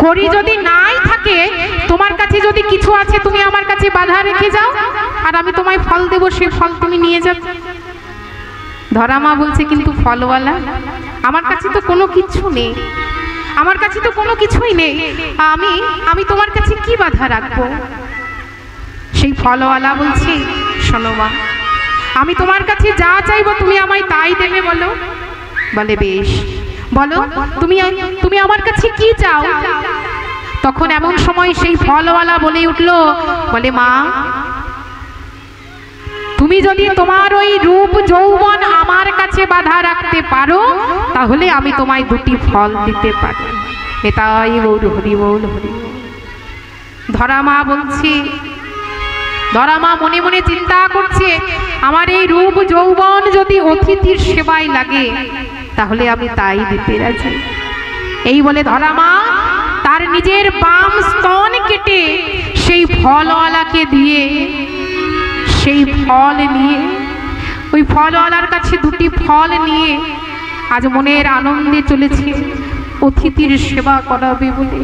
করি যদি নাই থাকে, তোমার কাছে যদি কিছু আছে তুমি আমার কাছে বাধা রেখে যাও, আর আমি তোমায় ফল দেব, সেই ফল তুমি নিয়ে যাবে। ধরামা বলছে কিন্তু ফলওয়ালা, আমার কাছে তো কোনো কিছু নেই, আমার কাছে তো কোনো কিছুই নেই, আমি তোমার কাছে কি বাধা রাখবো? সেই ফলওয়ালা বলছি, শোনো মা, আমি তোমার কাছে যা চাইবো তুমি আমায় তাই দেবে। বলো। বলে বেশ, বলো তুমি আমার কাছে কি চাও? তখন এমন সময় সেই ফলওয়ালা বলে উঠলো, বলে মা, তুমি যদি তোমার ওই রূপ যৌবন আমার কাছে বাধা রাখতে পারো, তাহলে আমি তোমায় দুটি ফল দিতে পারি। এটাই গৌর হরি বল হরি। ধরামা বলছি, ধরামা মনে মনে চিন্তা করছে, আমার এই রূপ যৌবন যদি অতিথির সেবায় লাগে তাহলে আমি তাই দিতে রাজি। এই বলে ধরামা তার নিজের বাম স্তন কেটে সেই ফলওয়ালাকে দিয়ে, সেই ফল নিয়ে, ওই ফলওয়ালার কাছে দুটি ফল নিয়ে আজ মনের আনন্দে চলেছে অতিথির সেবা করাবে বলে।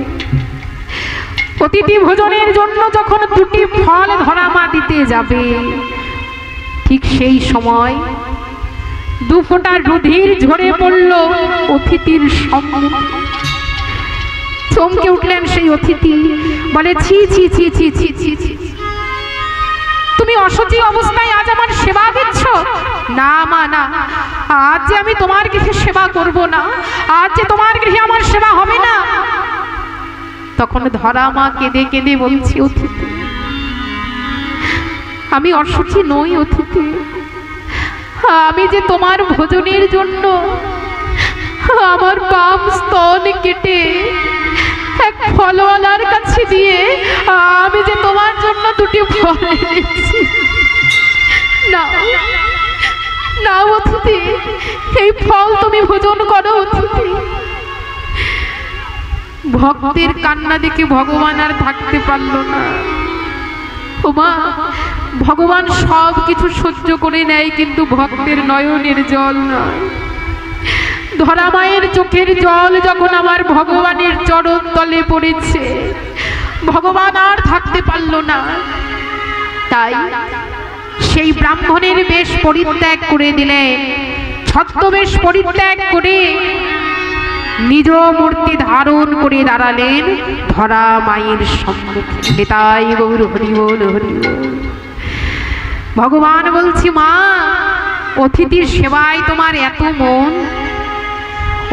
অতিথি ভোজনের জন্য যখন দুটি ফল ধরামা দিতে যাবে, ঠিক সেই সময় দু ফোঁটা রুধির ঝরে পড়ল অতিথির সম্মুখে। চমকে উঠলেন সেই অতিথি, বলে ছি ছি ছি ছি ছি ছি ছি, তুমি অসুচি অবস্থায় আজ আমার সেবা দিচ্ছ? না মা না, আজ যে আমি তোমার গৃহে সেবা করব না, আজ যে তোমার গৃহে আমার সেবা হবে না। তখন ধরামা কেঁদে কেঁদে বলছি, অতিথি আমি অসুচি নই, অতিথি আমি যে তোমার ভোজনের জন্য আমার বাম স্তন কেটে এক ফলওয়ালার কাছে দিয়ে আমি যে তোমার জন্য দুটি ফল এনেছি। না না অতিথি, এই ফল তুমি ভোজন করো অতিথি। ভক্তের কান্না দেখে ভগবান আর থাকতে পারল না। ওমা, ভগবান সব কিছু সহ্য করে নেয়, কিন্তু ভক্তের নয়নের জল নয়। ধরামায়ের চোখের জল যখন আমার ভগবানের চরণ তলে পড়েছে, ভগবান আর থাকতে পারল না। তাই সেই ব্রাহ্মণের বেশ পরিত্যাগ করে দিলেন, ছদ্মবেশ পরিত্যাগ করে নিজ মূর্তি ধারণ করে দাঁড়ালেন ধরামায়ের সম্মুখে। তাই গৌর হরি বল হরি বল। ভগবান বলছি, মা, অতিথির সেবায় তোমার এত মন,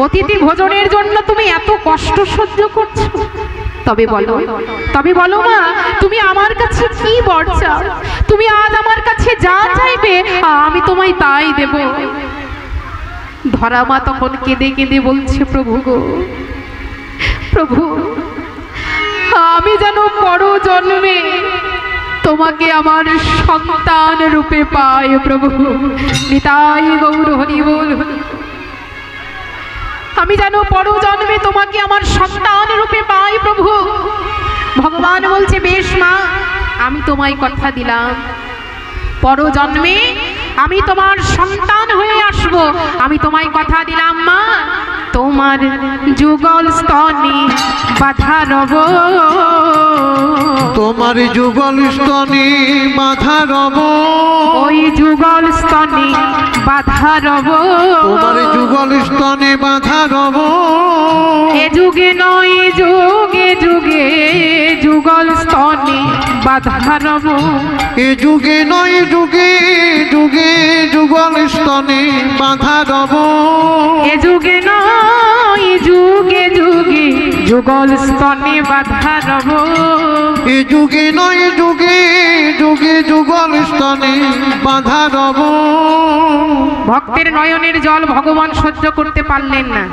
অতিথি ভোজনের জন্য তুমি এত কষ্ট সহ্য করছো, তবে বলো মা, তুমি আমার কাছে কি বর চাও? তুমি আজ আমার কাছে যা চাইবে আমি তোমায় তাই দেব। ধরামা তখন কেঁদে কেঁদে বলছে, প্রভু গো প্রভু, আমি যেন পর জন্মে তোমাকে আমার সন্তান রূপে পাই প্রভু। নিতাই গৌর হরি বল হরি। আমি যেন পর জন্মে তোমাকে আমার সন্তান রূপে পাই প্রভু। ভগবান বলছে, বেশ মা, আমি তোমায় কথা দিলাম, পর জন্মে আমি তোমার সন্তান হয়ে আসব। আমি তোমায় কথা দিলাম মা, তোমার যুগল স্তনে বাধা রব, তোমার যুগল স্তনে বাধা রব, ওই যুগল স্তনে বাধা রব, তোমার যুগল স্তনে বাধা রব। এ যুগে নয় যুগে যুগে যুগল স্তনে বাধা রব, এ যুগে নয় যুগে যুগে যুগল স্তনে বাধা রব, এ যুগে নয় যুগে যুগে যুগল স্তনে বাধা রব, এ যুগে নয় যুগে যুগে যুগল স্তনে বাধা রব। ভক্তের নয়নের জল ভগবান সহ্য করতে পারলেন না।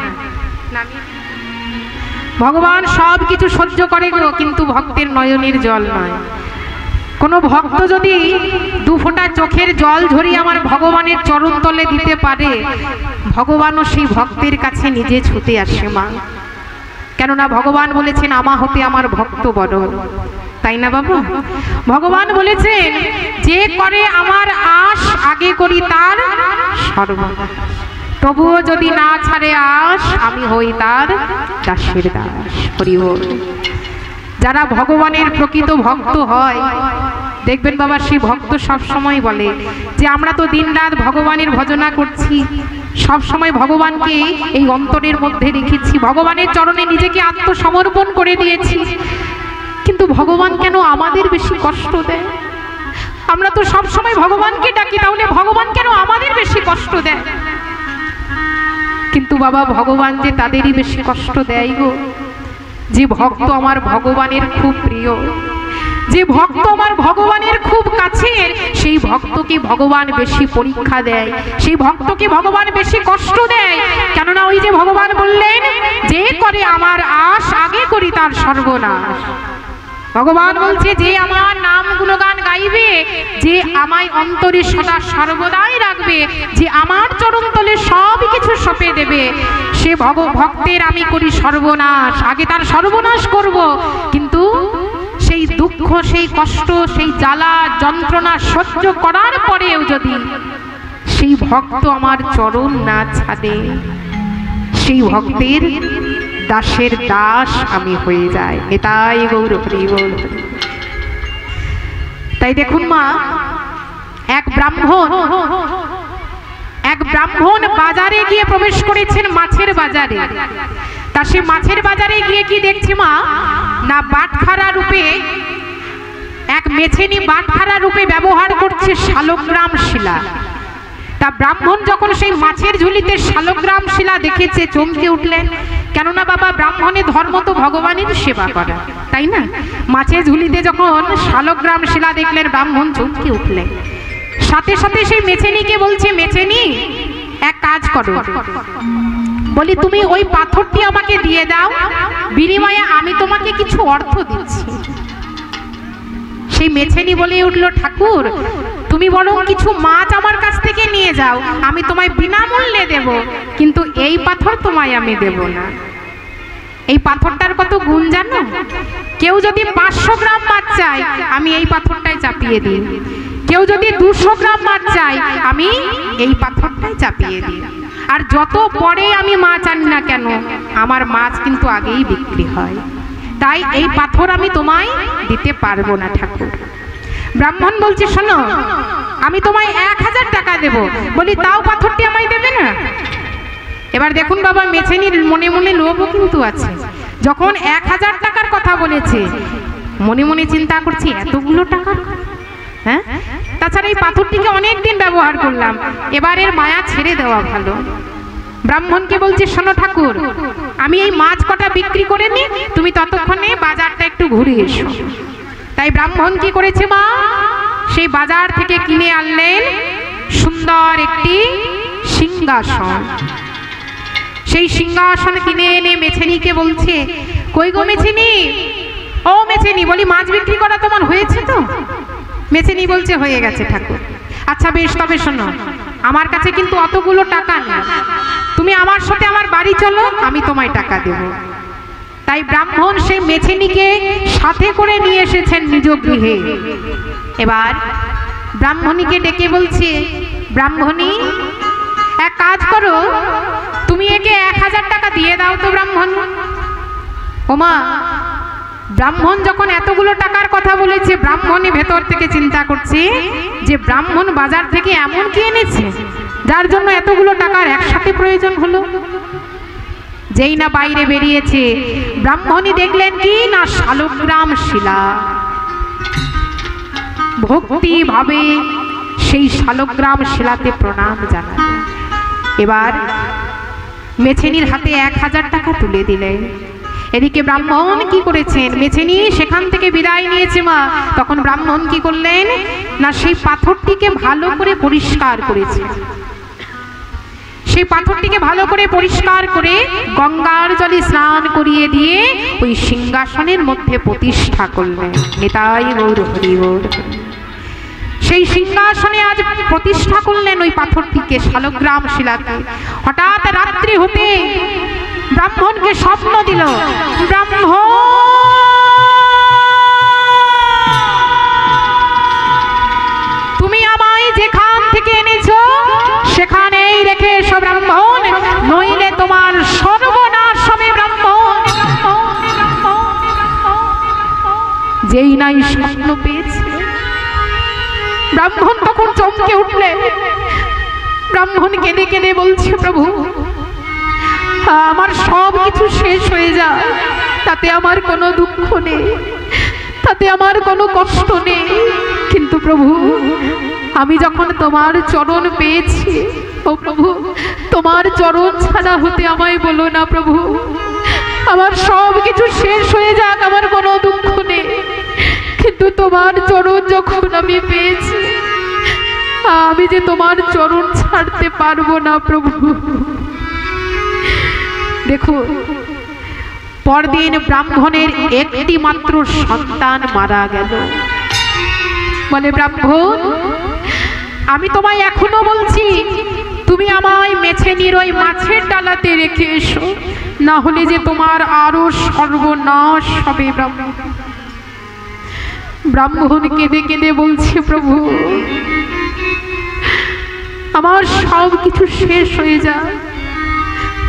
ভগবান সব কিছু সহ্য করে গো, কিন্তু ভক্তের নয়নের জল নয়। কোনো ভক্ত যদি দু ফোঁটা চোখের জল ঝরিয়ে আমার ভগবানের চরণ তলে দিতে পারে, ভগবানও সেই ভক্তের কাছে নিজে ছুটে আসে মা। কেননা ভগবান বলেছেন, আমা হতে আমার ভক্ত বড়, তাই না বাবু? ভগবান বলেছেন, যে করে আমার আশ আগে করি তার সর্বনাশ। তবুও যদি না ছাড়ে আস, আমি হই তার দাসের দাস। হরি বল। যারা ভগবানের প্রকৃত ভক্ত হয়, দেখবেন বাবা সেই ভক্ত সব সময় বলে যে আমরা তো দিনরাত ভগবানের ভজনা করছি, সব সময় ভগবানকে এই অন্তরের মধ্যে রেখেছি, ভগবানের চরণে নিজেকে আত্মসমর্পণ করে দিয়েছি, কিন্তু ভগবান কেন আমাদের বেশি কষ্ট দেয়? আমরা তো সব সময় ভগবানকে ডাকি, তাহলে ভগবান কেন আমাদের বেশি কষ্ট দেয়? কিন্তু বাবা ভগবান যে তাদেরই বেশি কষ্ট দেয় গো, যে ভক্ত আমার ভগবানের খুব প্রিয়, যে ভক্ত আমার ভগবানের খুব কাছের, সেই ভক্তকে ভগবান বেশি পরীক্ষা দেয়, সেই ভক্তকে ভগবান বেশি কষ্ট দেয়। কেননা ওই যে ভগবান বললেন, যে করে আমার আশ, আগে করি তার সর্বনাশ। ভগবান বলছে, যে আমার নাম গুণগান গাইবে, যে আমায় অন্তরে সদা সর্বদাই রাখবে, যে আমার চরণ তলে সব কিছু সঁপে দেবে, সে ভক্তের আমি করি সর্বনাশ, আগে তার সর্বনাশ করব। কিন্তু সেই দুঃখ, সেই কষ্ট, সেই জ্বালা যন্ত্রণা সহ্য করার পরেও যদি সেই ভক্ত আমার চরণ না ছাড়ে, সেই ভক্তের দাসের দাস আমি হয়ে যাই। এটাই গৌর হরি বল। তাই দেখুন মা, এক ব্রাহ্মণ বাজারে গিয়ে প্রবেশ করেছেন, মাছের বাজারে। তা সে মাছের বাজারে গিয়ে কি দেখছে মা, না বাটখারা রূপে এক মেছেনি বাটখারা রূপে ব্যবহার করছে শালগ্রাম শিলা। তা ব্রাহ্মণ যখন সেই মাছের ঝুলিতে শালগ্রাম শিলা দেখেছে চমকে উঠলেন। কেননা বাবা ব্রাহ্মণের ধর্ম তো ভগবানের সেবা করা, তাই না? মাছের ঝুলিতে যখন শালগ্রাম শিলা দেখলেন, ব্রাহ্মণ চমকে উঠলেন। সাথে সাথে সেই মেছেনিকে বলছে, মেছেনি এক কাজ করো, বলি তুমি ওই পাথরটি আমাকে দিয়ে দাও, বিনিময়ে আমি তোমাকে কিছু অর্থ দিচ্ছি। সেই মেছেনি বলে উঠলো, ঠাকুর তুমি বরং কিছু মাছ আমার কাছ থেকে নিয়ে যাও, আমি তোমায় বিনামূল্যে দেব, কিন্তু এই পাথর তোমায় আমি দেব না। এই পাথরটার কত গুণ জানো? কেউ যদি 500 গ্রাম মাছ চায়, আমি এই পাথরটাই চাপিয়ে দিই। কেউ যদি 200 গ্রাম মাছ চায়, আমি এই পাথরটাই চাপিয়ে দিই। আর যত পরে আমি মাছ আনি না কেন, আমার মাছ কিন্তু আগেই বিক্রি হয়। তাই এই পাথর আমি তোমায় দিতে পারবো না ঠাকুর। ব্রাহ্মণ বলছে, শোনো আমি তোমায় 1000 টাকা দেব, বলি তাও পাথরটি আমায় দেবে না? এবার দেখুন বাবা, মেছেনির মনে মনে লোভও কিন্তু আছে। যখন 1000 টাকার কথা বলেছে, মনে মনে চিন্তা করছি এতগুলো টাকা, হ্যাঁ, তাছাড়া এই পাথরটিকে অনেকদিন ব্যবহার করলাম, এবারের মায়া ছেড়ে দেওয়া ভালো। ব্রাহ্মণকে বলছে, শোনো ঠাকুর আমি এই মাছ কটা বিক্রি করে নি, তুমি ততক্ষণে বাজারটা একটু ঘুরে এসো। তাই ব্রাহ্মণ কি করেছে মা, সেই বাজার থেকে কিনে আনলেন সুন্দর একটি সিংহাসন। সেই সিংহাসন কিনে এনে মেছেনিকে বলছে, কই গো মেছেনি, ও মেছেনি, বলি মাছ বিক্রি করা তোমার হয়েছে তো? মেছেনি বলছে, হয়ে গেছে ঠাকুর। আচ্ছা বেশ, তবে শোনো আমার কাছে কিন্তু অতগুলো টাকা নেই, তুমি আমার সাথে আমার বাড়ি চলো, আমি তোমায় টাকা দেব। তাই ব্রাহ্মণ সেই মেছেনিকে সাথে করে নিয়ে এসেছেন নিজ গৃহে। এবার ব্রাহ্মণীকে ডেকে বলছে, ব্রাহ্মণী এক কাজ করো, তুমি একে 1000 টাকা দিয়ে দাও তো। ব্রাহ্মণ, ওমা ব্রাহ্মণ যখন এতগুলো টাকার কথা বলেছে, ব্রাহ্মণী ভেতর থেকে চিন্তা করছে যে ব্রাহ্মণ বাজার থেকে এমন কি এনেছে যার জন্য এতগুলো টাকার একসাথে প্রয়োজন হলো। যেই না বাইরে বেরিয়েছে, ব্রাহ্মণী দেখলেন কি না শালগ্রাম শিলা। ভক্তি ভাবে সেই শালগ্রাম শিলাতে প্রণাম জানালেন। এবার মেছেনির হাতে 1000 টাকা তুলে দিলেন। এদিকে ব্রাহ্মণ কি করেছেন, মেছেনি সেখান থেকে বিদায় নিয়েছে মা, তখন ব্রাহ্মণ কি করলেন না সেই পাথরটিকে ভালো করে পরিষ্কার করেছে। সেই পাথরটিকে ভালো করে পরিষ্কার করে গঙ্গার জলে স্নান করিয়ে দিয়ে ওই সিংহাসনের মধ্যে প্রতিষ্ঠা করলেন। নিতাই গৌর হরি বল। সেই সিংহাসনে আজ প্রতিষ্ঠা করলেন ওই পাথরটিকে, শালগ্রাম শিলাকে। হঠাৎ রাত্রি হতে ব্রাহ্মণকে স্বপ্ন দিল, ব্রাহ্মণ তুমি আমায় যেখান থেকে এনেছো সেখানেই রেখে এসো। ব্রাহ্মণ যেই নাই স্বপ্ন পেয়েছে। ব্রাহ্মণ তখন চমকে উঠলে, ব্রাহ্মণ কেঁদে কেঁদে বলছে, প্রভু আমার সব কিছু শেষ হয়ে যায়, তাতে আমার কোনো দুঃখ নেই, তাতে আমার কোনো কষ্ট নেই, কিন্তু প্রভু আমি যখন তোমার চরণ পেয়েছি, ও প্রভু তোমার চরণ ছাড়া হতে আমায় বলো না প্রভু, আমার সব কিছু শেষ হয়ে যাক, আমার কোনো দুঃখ নেই, কিন্তু তোমার চরণ যখন আমি পেয়েছি, আমি যে তোমার চরণ ছাড়তে পারবো না প্রভু। দেখো, পরদিন ব্রাহ্মণের একটি মাত্র সন্তান মারা গেল। বলে, ব্রাহ্মণ আমি তোমায় এখনো বলছি, তুমি আমায় মেছেনির ওই মাছের ডালাতে রেখে এসো, না হলে যে তোমার আরো সর্বনাশ হবে। ব্রাহ্মণ কেঁদে কেঁদে বলছে, প্রভু আমার সব কিছু শেষ হয়ে যায়,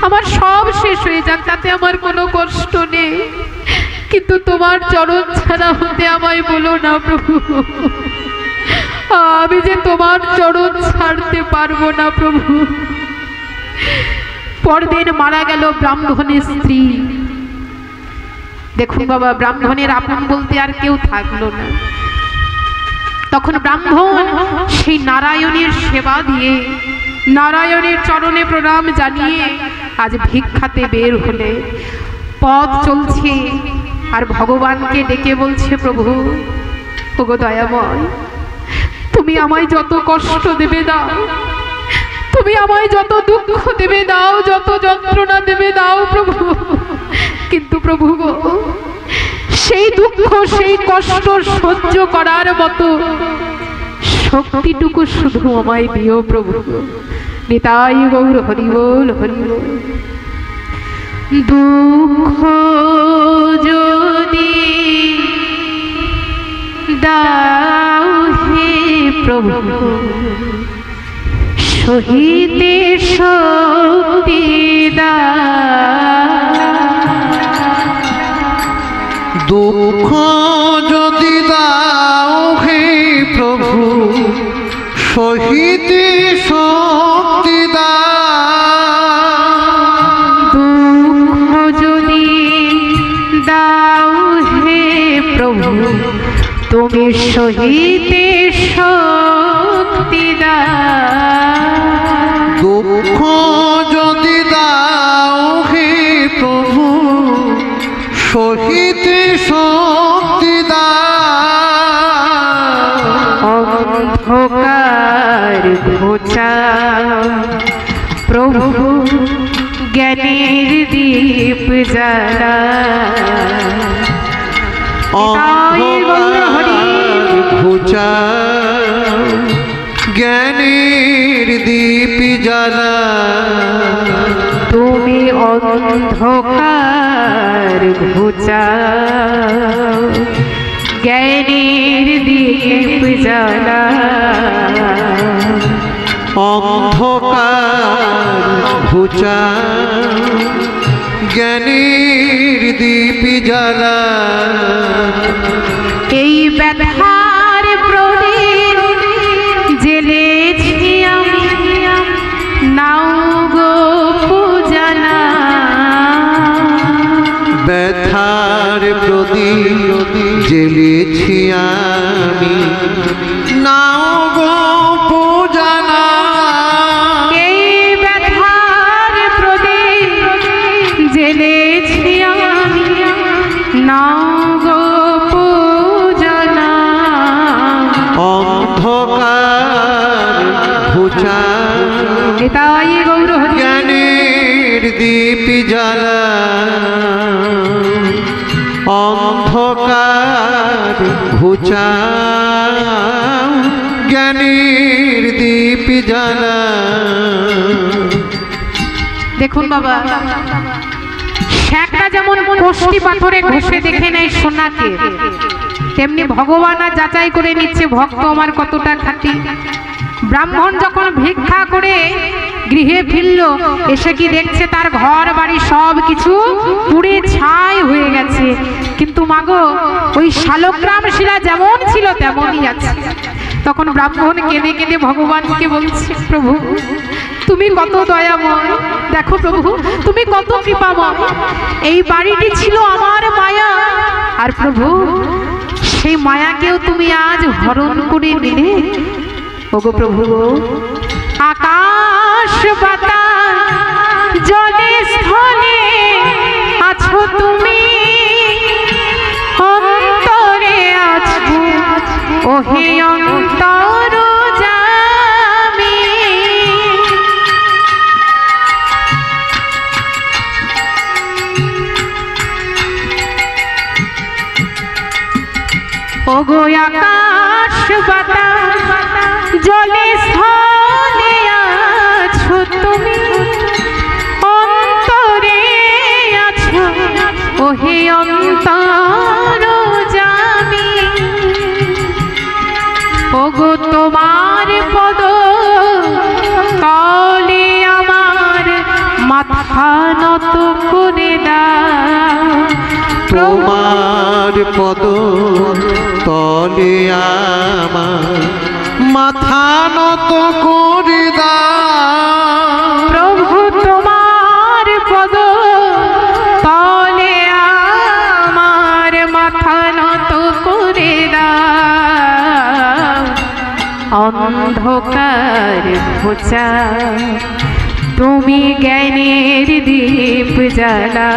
আমার সব শেষ হয়ে যাক, তাতে আমার কোনো কষ্ট নেই, কিন্তু তোমার চরণ ছাড়া হতে আমায় বলো না প্রভু, আমি যে তোমার চরণ ছাড়তে পারবো না প্রভু। পরদিন মারা গেল ব্রাহ্মণের স্ত্রী। দেখুন বাবা, ব্রাহ্মণের আপন বলতে আর কেউ থাকলো না। তখন ব্রাহ্মণ সেই নারায়ণের সেবা দিয়ে, নারায়ণের চরণে প্রণাম জানিয়ে আজ ভিক্ষাতে বের হলে পথ চলছে, আর ভগবানকে ডেকে বলছে, প্রভু ওগো দয়াময়, তুমি আমায় যত কষ্ট দেবে দাও, তুমি আমায় যত দুঃখ দেবে দাও, যত যন্ত্রণা দেবে দাও প্রভু, কিন্তু প্রভু গো সেই দুঃখ সেই কষ্ট সহ্য করার মতো শক্তিটুকু শুধু আমায় দিও প্রভু। নিতাই গৌর হরি বল, হরি বল। দুঃখ যদি দাও হে প্রভু, সহিতে শক্তি দাও। দুঃখ যদি দাও হে প্রভু, সহিতে শক্তি দাও। দুঃখ যদি দাও হে প্রভু, তুমি সহিতে শক্তি দাও। দুঃখ যদি দাও হে প্রভু, সহিতে শক্তি দাও। অন্ধকার ঘোচাও প্রভু, জ্ঞানের দীপ জ্বালা। অন্ধকার ঘোচাও, জ্ঞানের দীপ জ্বালা। তুমি অন্ধকার ঘোচাও, জ্ঞানের দীপ জ্বালা। অন্ধকার ঘোচাও, জ্ঞানের দীপ জ্বালা। এই ব্যথার প্রদীপ জ্বেলেছি আমি, নাও গো পূজনা। ব্যথার প্রদীপ জ্বেলেছি আমি, নাও গো পূজনা। এই ব্যথার প্রদীপ জ্বেলেছি আমি, নাও গো পূজনা। অন্ধকার ঘোচাও, নিতাই গৌর হরি। জ্ঞানের দীপ জ্বালা। অন্ধকার ঘোচাও, জ্ঞানের দীপ জ্বালা। দেখুন বাবা, শ্যাকরা যেমন কষ্টি পাথরে ঘষে দেখে নেয় সোনাকে, তেমনি ভগবান আর যাচাই করে নিচ্ছে ভক্ত আমার কতটা খাঁটি। ব্রাহ্মণ যখন ভিক্ষা করে গৃহে ফিরল, এসে কি দেখছে তার ঘর বাড়ি সব কিছু পুড়ে ছাই হয়ে গেছে, কিন্তু মাগো ওই শালগ্রাম শিলা যেমন ছিল তেমনই আছে। তখন ব্রাহ্মণ কেঁদে কেঁদে ভগবানকে বলছে, প্রভু তুমি কত দয়াময়, দেখো প্রভু তুমি কত কৃপাময়, এই বাড়িটি ছিল আমার মায়া, আর প্রভু সেই মায়াকেও তুমি আজ হরণ করে নিলে। ওগো প্রভু, আকাশ বাতাস জলে স্থলে আছো তুমি, অন্তরে আছো ওহে অন্তর জামি। ওগো আকাশ বাতাস জলে স্থলে আছো তুমি, অন্তরে আছো ওহে অন্তর জামি। ওগো তোমার পদ তলে আমার মাথা নত করে দাও, তোমার পদ তলে আমার মাথা নত করে দাও। প্রভু তোমার পদ তলে আমার মাথা নত করে দাও। অন্ধকার ঘোচা তুমি জ্ঞানের দীপ জ্বালা,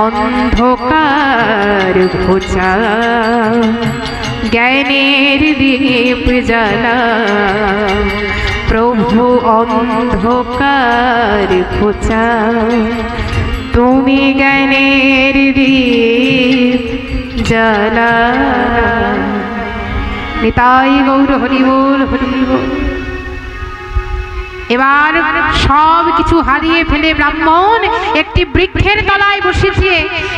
অন্ধকার ঘোচা জ্ঞানের দীপ জ্বালা। প্রভু অন্ধকার ঘোচা তুমি জ্ঞানের দীপ জ্বালা। নিতাই গৌর হরি বল, হরি বল। এবার সব কিছু হারিয়ে ফেলে ব্রাহ্মণ একটি বৃক্ষের তলায় বসেছে,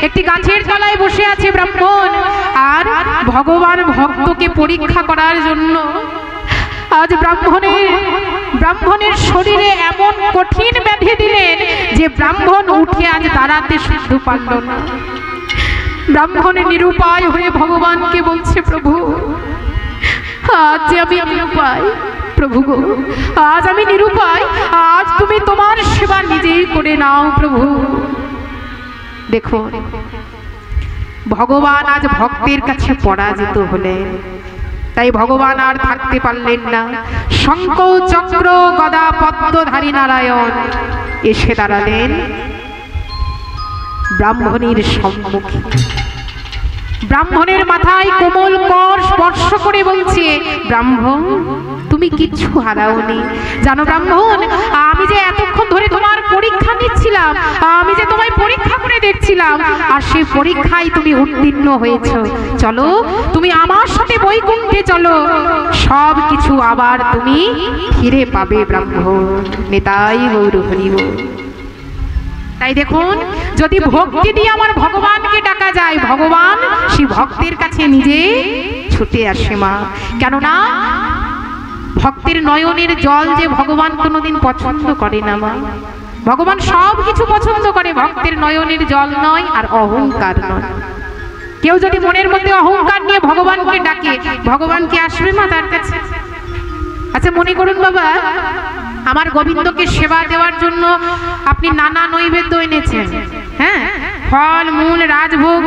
একটি গাছের তলায় বসে আছে ব্রাহ্মণ, আর ভগবান ভক্তকে পরীক্ষা করার জন্য আজ ব্রাহ্মণের শরীরে এমন কঠিন ব্যাধি দিলেন যে ব্রাহ্মণ উঠে আজ দাঁড়াতে শুদ্ধ পারল না। ব্রাহ্মণের নিরুপায় হয়ে ভগবানকে বলছে, প্রভু আজ আমি নিরুপায়, প্রভু গো আজ আমি নিরুপায়, আজ তুমি তোমার সেবা নিজেই করে নাও প্রভু। দেখো ভগবান আজ ভক্তের কাছে পরাজিত হলেন, তাই ভগবান আর থাকতে পারলেন না। শঙ্খ চক্র গদা পদ্মধারী নারায়ণ এসে দাঁড়ালেন ব্রাহ্মণের সম্মুখে। ব্রাহ্মণের মাথায় কোমল কর স্পর্শ করে বলছে, ব্রাহ্মণ তুমি কিচ্ছু হারাওনি। জানো ব্রাহ্মণ, আমি যে এতক্ষণ ধরে তোমার পরীক্ষা নিচ্ছিলাম, আমি যে তোমায় পরীক্ষা করে দেখছিলাম, আর সেই পরীক্ষায় তুমি উত্তীর্ণ হয়েছো। চলো তুমি আমার সাথে বৈকুণ্ঠে চলো, সব কিছু আবার তুমি ফিরে পাবে ব্রাহ্মণ। নিতাই গৌর হরি বল। তাই দেখুন, যদি ভক্তি দিয়ে আমার ভগবানকে ডাকা যায়, ভগবান সেই ভক্তের কাছে নিজে ছুটে আসে মা। কেননা ভক্তের নয়নের জল যে ভগবান কোনোদিন পছন্দ করে না মা। ভগবান সব কিছু পছন্দ করে, ভক্তের নয়নের জল নয় আর অহংকার নয়। কেউ যদি মনের মধ্যে অহংকার নিয়ে ভগবানকে ডাকে, ভগবান কি আসবে মা তার কাছে? আচ্ছা মনে করুন বাবা, আমার গোবিন্দকে সেবা দেওয়ার জন্য আপনি নানা নৈবেদ্য এনেছেন, হ্যাঁ ফল মূল রাজভোগ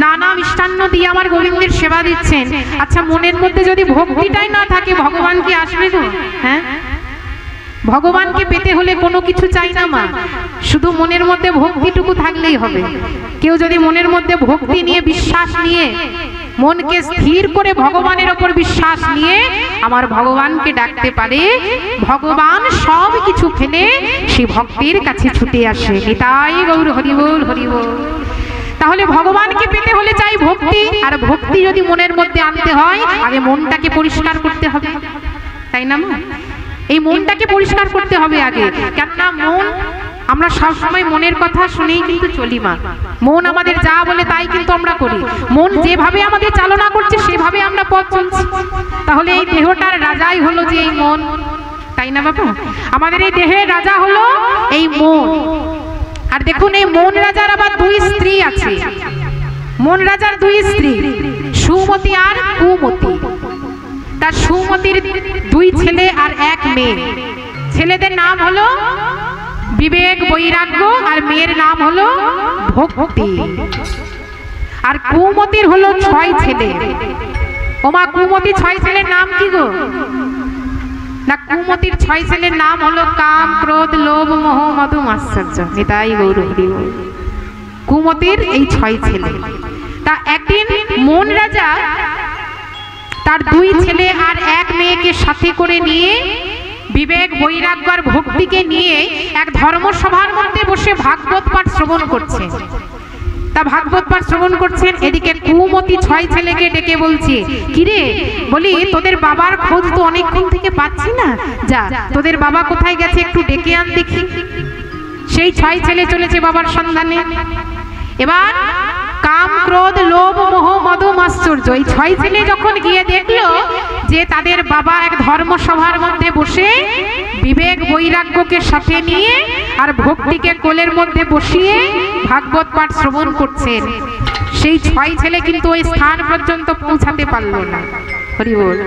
নানা মিষ্টান্ন দিয়ে আমার গোবিন্দের সেবা দিচ্ছেন। আচ্ছা মনের মধ্যে যদি ভক্তিটাই না থাকে, ভগবান কি আসবে গো? হ্যাঁ, ভগবানকে পেতে হলে কোনো কিছু চাই না মা, শুধু মনের মধ্যে ভক্তিটুকু থাকলেই হবে। কেউ যদি মনের মধ্যে ভক্তি নিয়ে বিশ্বাস নিয়ে মনকে স্থির করে ভগবানের ওপর বিশ্বাস নিয়ে আমার ভগবানকে ডাকতে পারে, ভগবান সব কিছু ফেলে সেই ভক্তির কাছে ছুটে আসে। নিতাই গৌর হরি বল, হরি বল। তাহলে ভগবানকে পেতে হলে চাই ভক্তি, আর ভক্তি যদি মনের মধ্যে আনতে হয় আগে মনটাকে পরিষ্কার করতে হবে, তাই না মা? এই মনটাকে পরিষ্কার করতে হবে আগে। কেননা মন, আমরা সবসময় মনের কথা শুনেই কিন্তু চলি মা। মন আমাদের যা বলে তাই কিন্তু আমরা করি। মন যেভাবে আমাদের চালনা করছে সেভাবে আমরা পথ চলছি। তাহলে এই দেহটার রাজাই হলো যে এই মন, তাই না বাবা? আমাদের এই দেহের রাজা হলো এই মন। আর দেখুন এই মন রাজার আবার দুই স্ত্রী আছে। মন রাজার দুই স্ত্রী, সুমতি আর কুমতি। তার সুমতির দুই ছেলে আর এক মেয়ে। ছেলেদের নাম হলো বিবেক বৈরাগ্য, আর মেয়ের নাম হলো ভক্তি। আর কুমতির হলো 6 ছেলে। ওমা, কুমতি 6 ছেলের নাম কি গো? না, কুমতির 6 ছেলের নাম হলো কাম, ক্রোধ, লোভ, মোহ, মদ, মাৎসর্য। নিতাই গৌর হরি বল। কুমতির এই 6 ছেলে। তা একদিন মন রাজা তার 2 ছেলে আর এক মেয়েকে সাথে করে নিয়ে বিবেক বৈরাগ্য আর ভক্তিকে নিয়ে এক ধর্মসভার মধ্যে বসে ভাগবত পাঠ শ্রবণ করছে। তা ভাগবত পাঠ শ্রবণ করছেন, এদিকে কুমতি 6 ছেলেকে ডেকে বলছে, কিরে বলি, তোদের বাবার খোঁজ তো অনেকক্ষণ থেকে পাচ্ছি না, যা তোদের বাবা কোথায় গেছে একটু ডেকে আন দেখি। সেই 6 ছেলে চলেছে বাবার সন্ধানে। এবার কাম, ক্রোধ, লোভ, মোহ, মদ, মাৎসর্য এই 6 ছেলে যখন গিয়ে দেখলো যে তাদের বাবা এক ধর্মসভার মধ্যে বসে বিবেক বৈরাগ্যকে সাথে নিয়ে আর ভক্তিকে কোলের মধ্যে বসিয়ে ভাগবত পাঠ শ্রবণ করছেন, সেই 6 ছেলে কিন্তু ওই স্থান পর্যন্ত পৌঁছাতে পারলো না। হরি বল।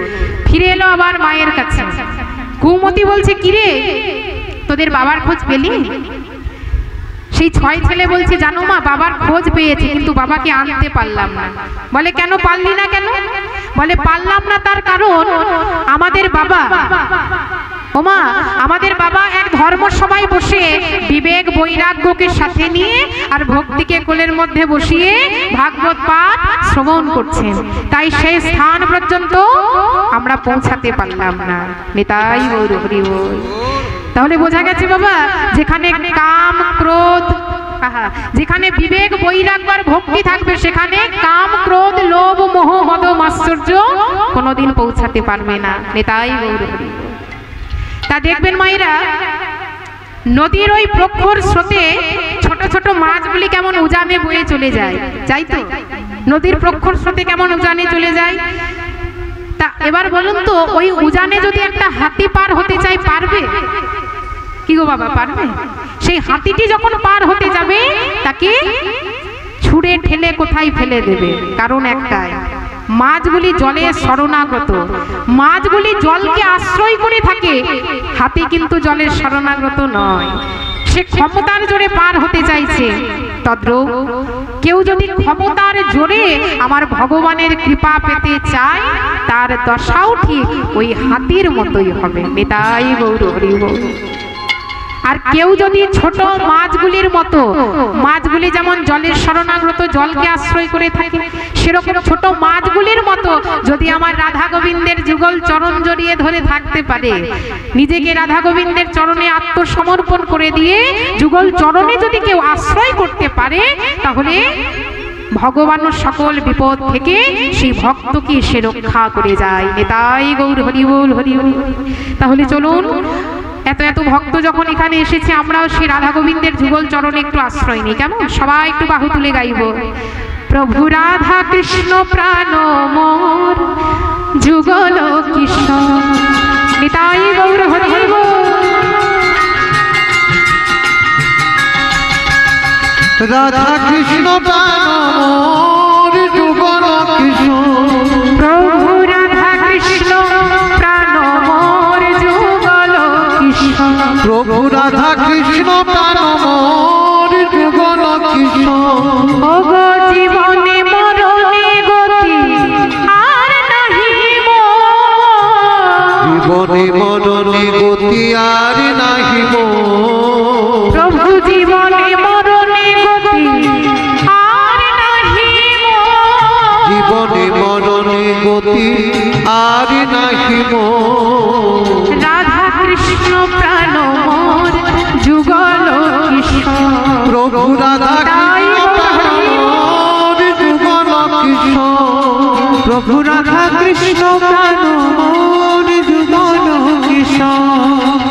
ফিরে এলো আবার মায়ের কাছে। কুমতি বলছে, কিরে তোদের বাবার খোঁজ পেলি? সেই 6 ছেলে বলছে, জানো মা, বাবার খোঁজ পেয়েছি কিন্তু বাবাকে আনতে পারলাম না। বলে, কেন পারলি না কেন? বলে, পারলাম না তার কারণ আমাদের বাবা, ওমা, আমাদের বাবা এক ধর্মসভায় বসে বিবেক বৈরাগ্যকে সাথে নিয়ে আর ভক্তিকে কোলের মধ্যে বসিয়ে ভাগবত পাঠ শ্রবণ করছেন, তাই সেই স্থান পর্যন্ত আমরা পৌঁছাতে পারলাম না। নিতাই গৌর হরি বল। তাহলে বোঝা গেছে বাবা, যেখানে কাম, ক্রোধ, যেখানে বিবেক বৈরাগ্য আর ভক্তি থাকবে, সেখানে কাম, ক্রোধ, লোভ, মোহ, মদ, মাৎসর্য কোনোদিন পৌঁছাতে পারবে না। নিতাই গৌর হরি। তা দেখবেন মায়েরা, নদীর ওই প্রখর স্রোতে ছোট ছোট মাছগুলি কেমন উজানে বয়ে চলে যায়, যাই তো? নদীর প্রখর স্রোতে কেমন উজানে চলে যায়। তা এবার বলুন তো, ওই উজানে যদি একটা হাতি পার হতে চায়, পারবে কি গো বাবা? পারবে? সেই হাতিটি যখন পার হতে যাবে, তাকে ছুঁড়ে ঠেলে কোথায় ফেলে দেবে? কারণ একটাই, মাছগুলি জলে শরণাগত, মাছগুলি জলকে আশ্রয় করে থাকে, হাতি কিন্তু জলের শরণাগত নয়, সে ক্ষমতার জোরে পার হতে চাইছে। তদ্রূপ কেউ যদি ক্ষমতার জোরে আমার ভগবানের কৃপা পেতে চায়, তার দশাও ঠিক ওই হাতির মতোই হবে। নিতাই গৌর হরি বল। আর কেউ যদি ছোট মাছগুলির মতো, মাছগুলি যেমন জলের শরণাগত, জলকে আশ্রয় করে থাকে, সেরকম ছোট মাছগুলির মতো যদি আমার রাধা গোবিন্দের যুগল চরণ জড়িয়ে ধরে থাকতে পারে, নিজেকে রাধা গোবিন্দের চরণে আত্মসমর্পণ করে দিয়ে যুগল চরণে যদি কেউ আশ্রয় করতে পারে, তাহলে ভগবান সকল বিপদ থেকে সেই ভক্তকে সে রক্ষা করে যায়। নিতাই গৌর হরি বল, হরি বল। তাহলে চলুন, এত এত ভক্ত যখন এখানে এসেছে, আমরাও সেই রাধা গোবিন্দের যুগল চরণে একটু আশ্রয় নিই, কেমন? সবাই একটু বাহু তুলে গাইব, প্রভু রাধা কৃষ্ণ প্রাণ মোর যুগল কিশোর। নিতাই গৌর হরি বল। রাধা কৃষ্ণ প্রাণ মোর যুগল কিশোর। প্রভু রাধা কৃষ্ণ প্রাণ মোর যুগল কিশোর। প্রভু রাধা কৃষ্ণ প্রাণ মোর যুগল কিশোর। ওগো জীবনে মরণে গতি আর নাহি মোর। জীবনে মরণে গতি আর নাহি মোর। প্রভু জীবনে মরণে গতি আর নাহি মোর। জীবনে মরণে গতি আর নাহি মোর। রাধা কৃষ্ণ প্রাণ মোর যুগল কিশোর। প্রভু রাধা কৃষ্ণ প্রাণ মোর যুগল কিশোর। প্রভু রাধা কৃষ্ণ প্রাণ মোর যুগল কিশোর।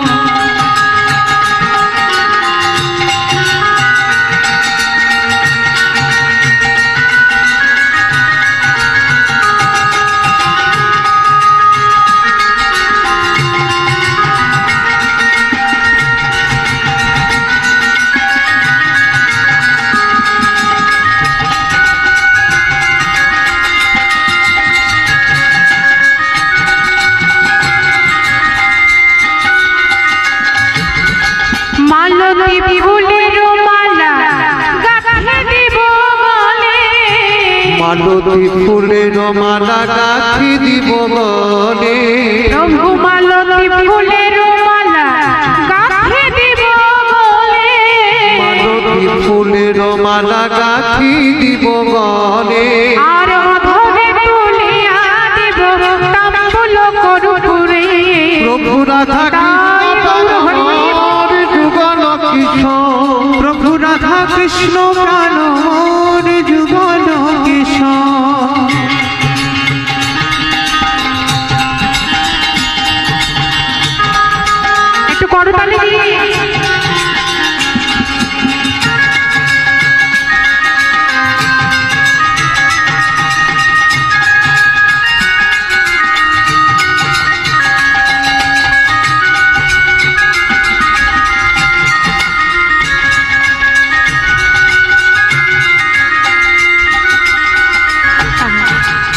মালতী ফুলের মালা গাঁথি দিব গলে প্রভু মালতী ফুলের মালা গাঁথি দিব গলে মালতী ফুলের মালা গাঁথি দিব গলে আর অধরে তুলিয়া দিব তাম্বুল কর্পূরে প্রভু রাধা যুগল কিশোর প্রভু রাধা কৃষ্ণ প্রাণ মোর যুগল কিশোর একটু করতালি দিয়ে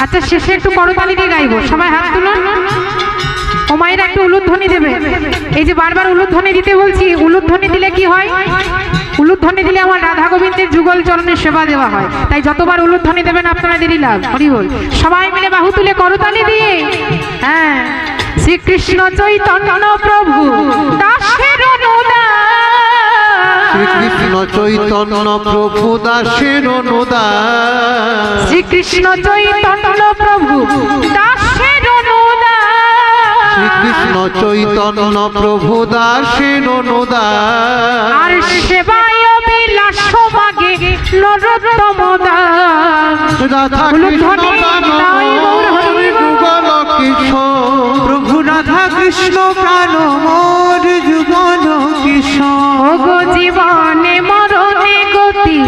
আচ্ছা শেষে একটু করতালি দিয়ে গাইবো সবাই হাত তুলুন ও মায়েরা একটু উলুধ্বনি দেবে এই যে বারবার উলুধ্বনি দিতে বলছি উলুধ্বনি দিলে কি হয় উলুধ্বনি দিলে আমার রাধা গোবিন্দের যুগল চরণের সেবা দেওয়া হয় তাই যতবার উলুধ্বনি দেবেন আপনাদেরই লাভ হরি বল সবাই মিলে বাহু তুলে করতালি দিয়ে হ্যাঁ শ্রীকৃষ্ণ চৈতন্য প্রভু দাসের অনুদান শ্রীকৃষ্ণ চৈতন্য প্রভু দাসের অনুদান শ্রীকৃষ্ণ চৈতন্য প্রভু দাসের অনুদান শ্রীকৃষ্ণ চৈতন্য প্রভু দাসের অনুদান আর সেবায় বিলাস মাগে নরোত্তম দাস রাধা কৃষ্ণ যুগল কিশোর প্রভু রাধা কৃষ্ণ প্রাণ মোর যুগল কিশোর ওগো জীবনে মরণে গতি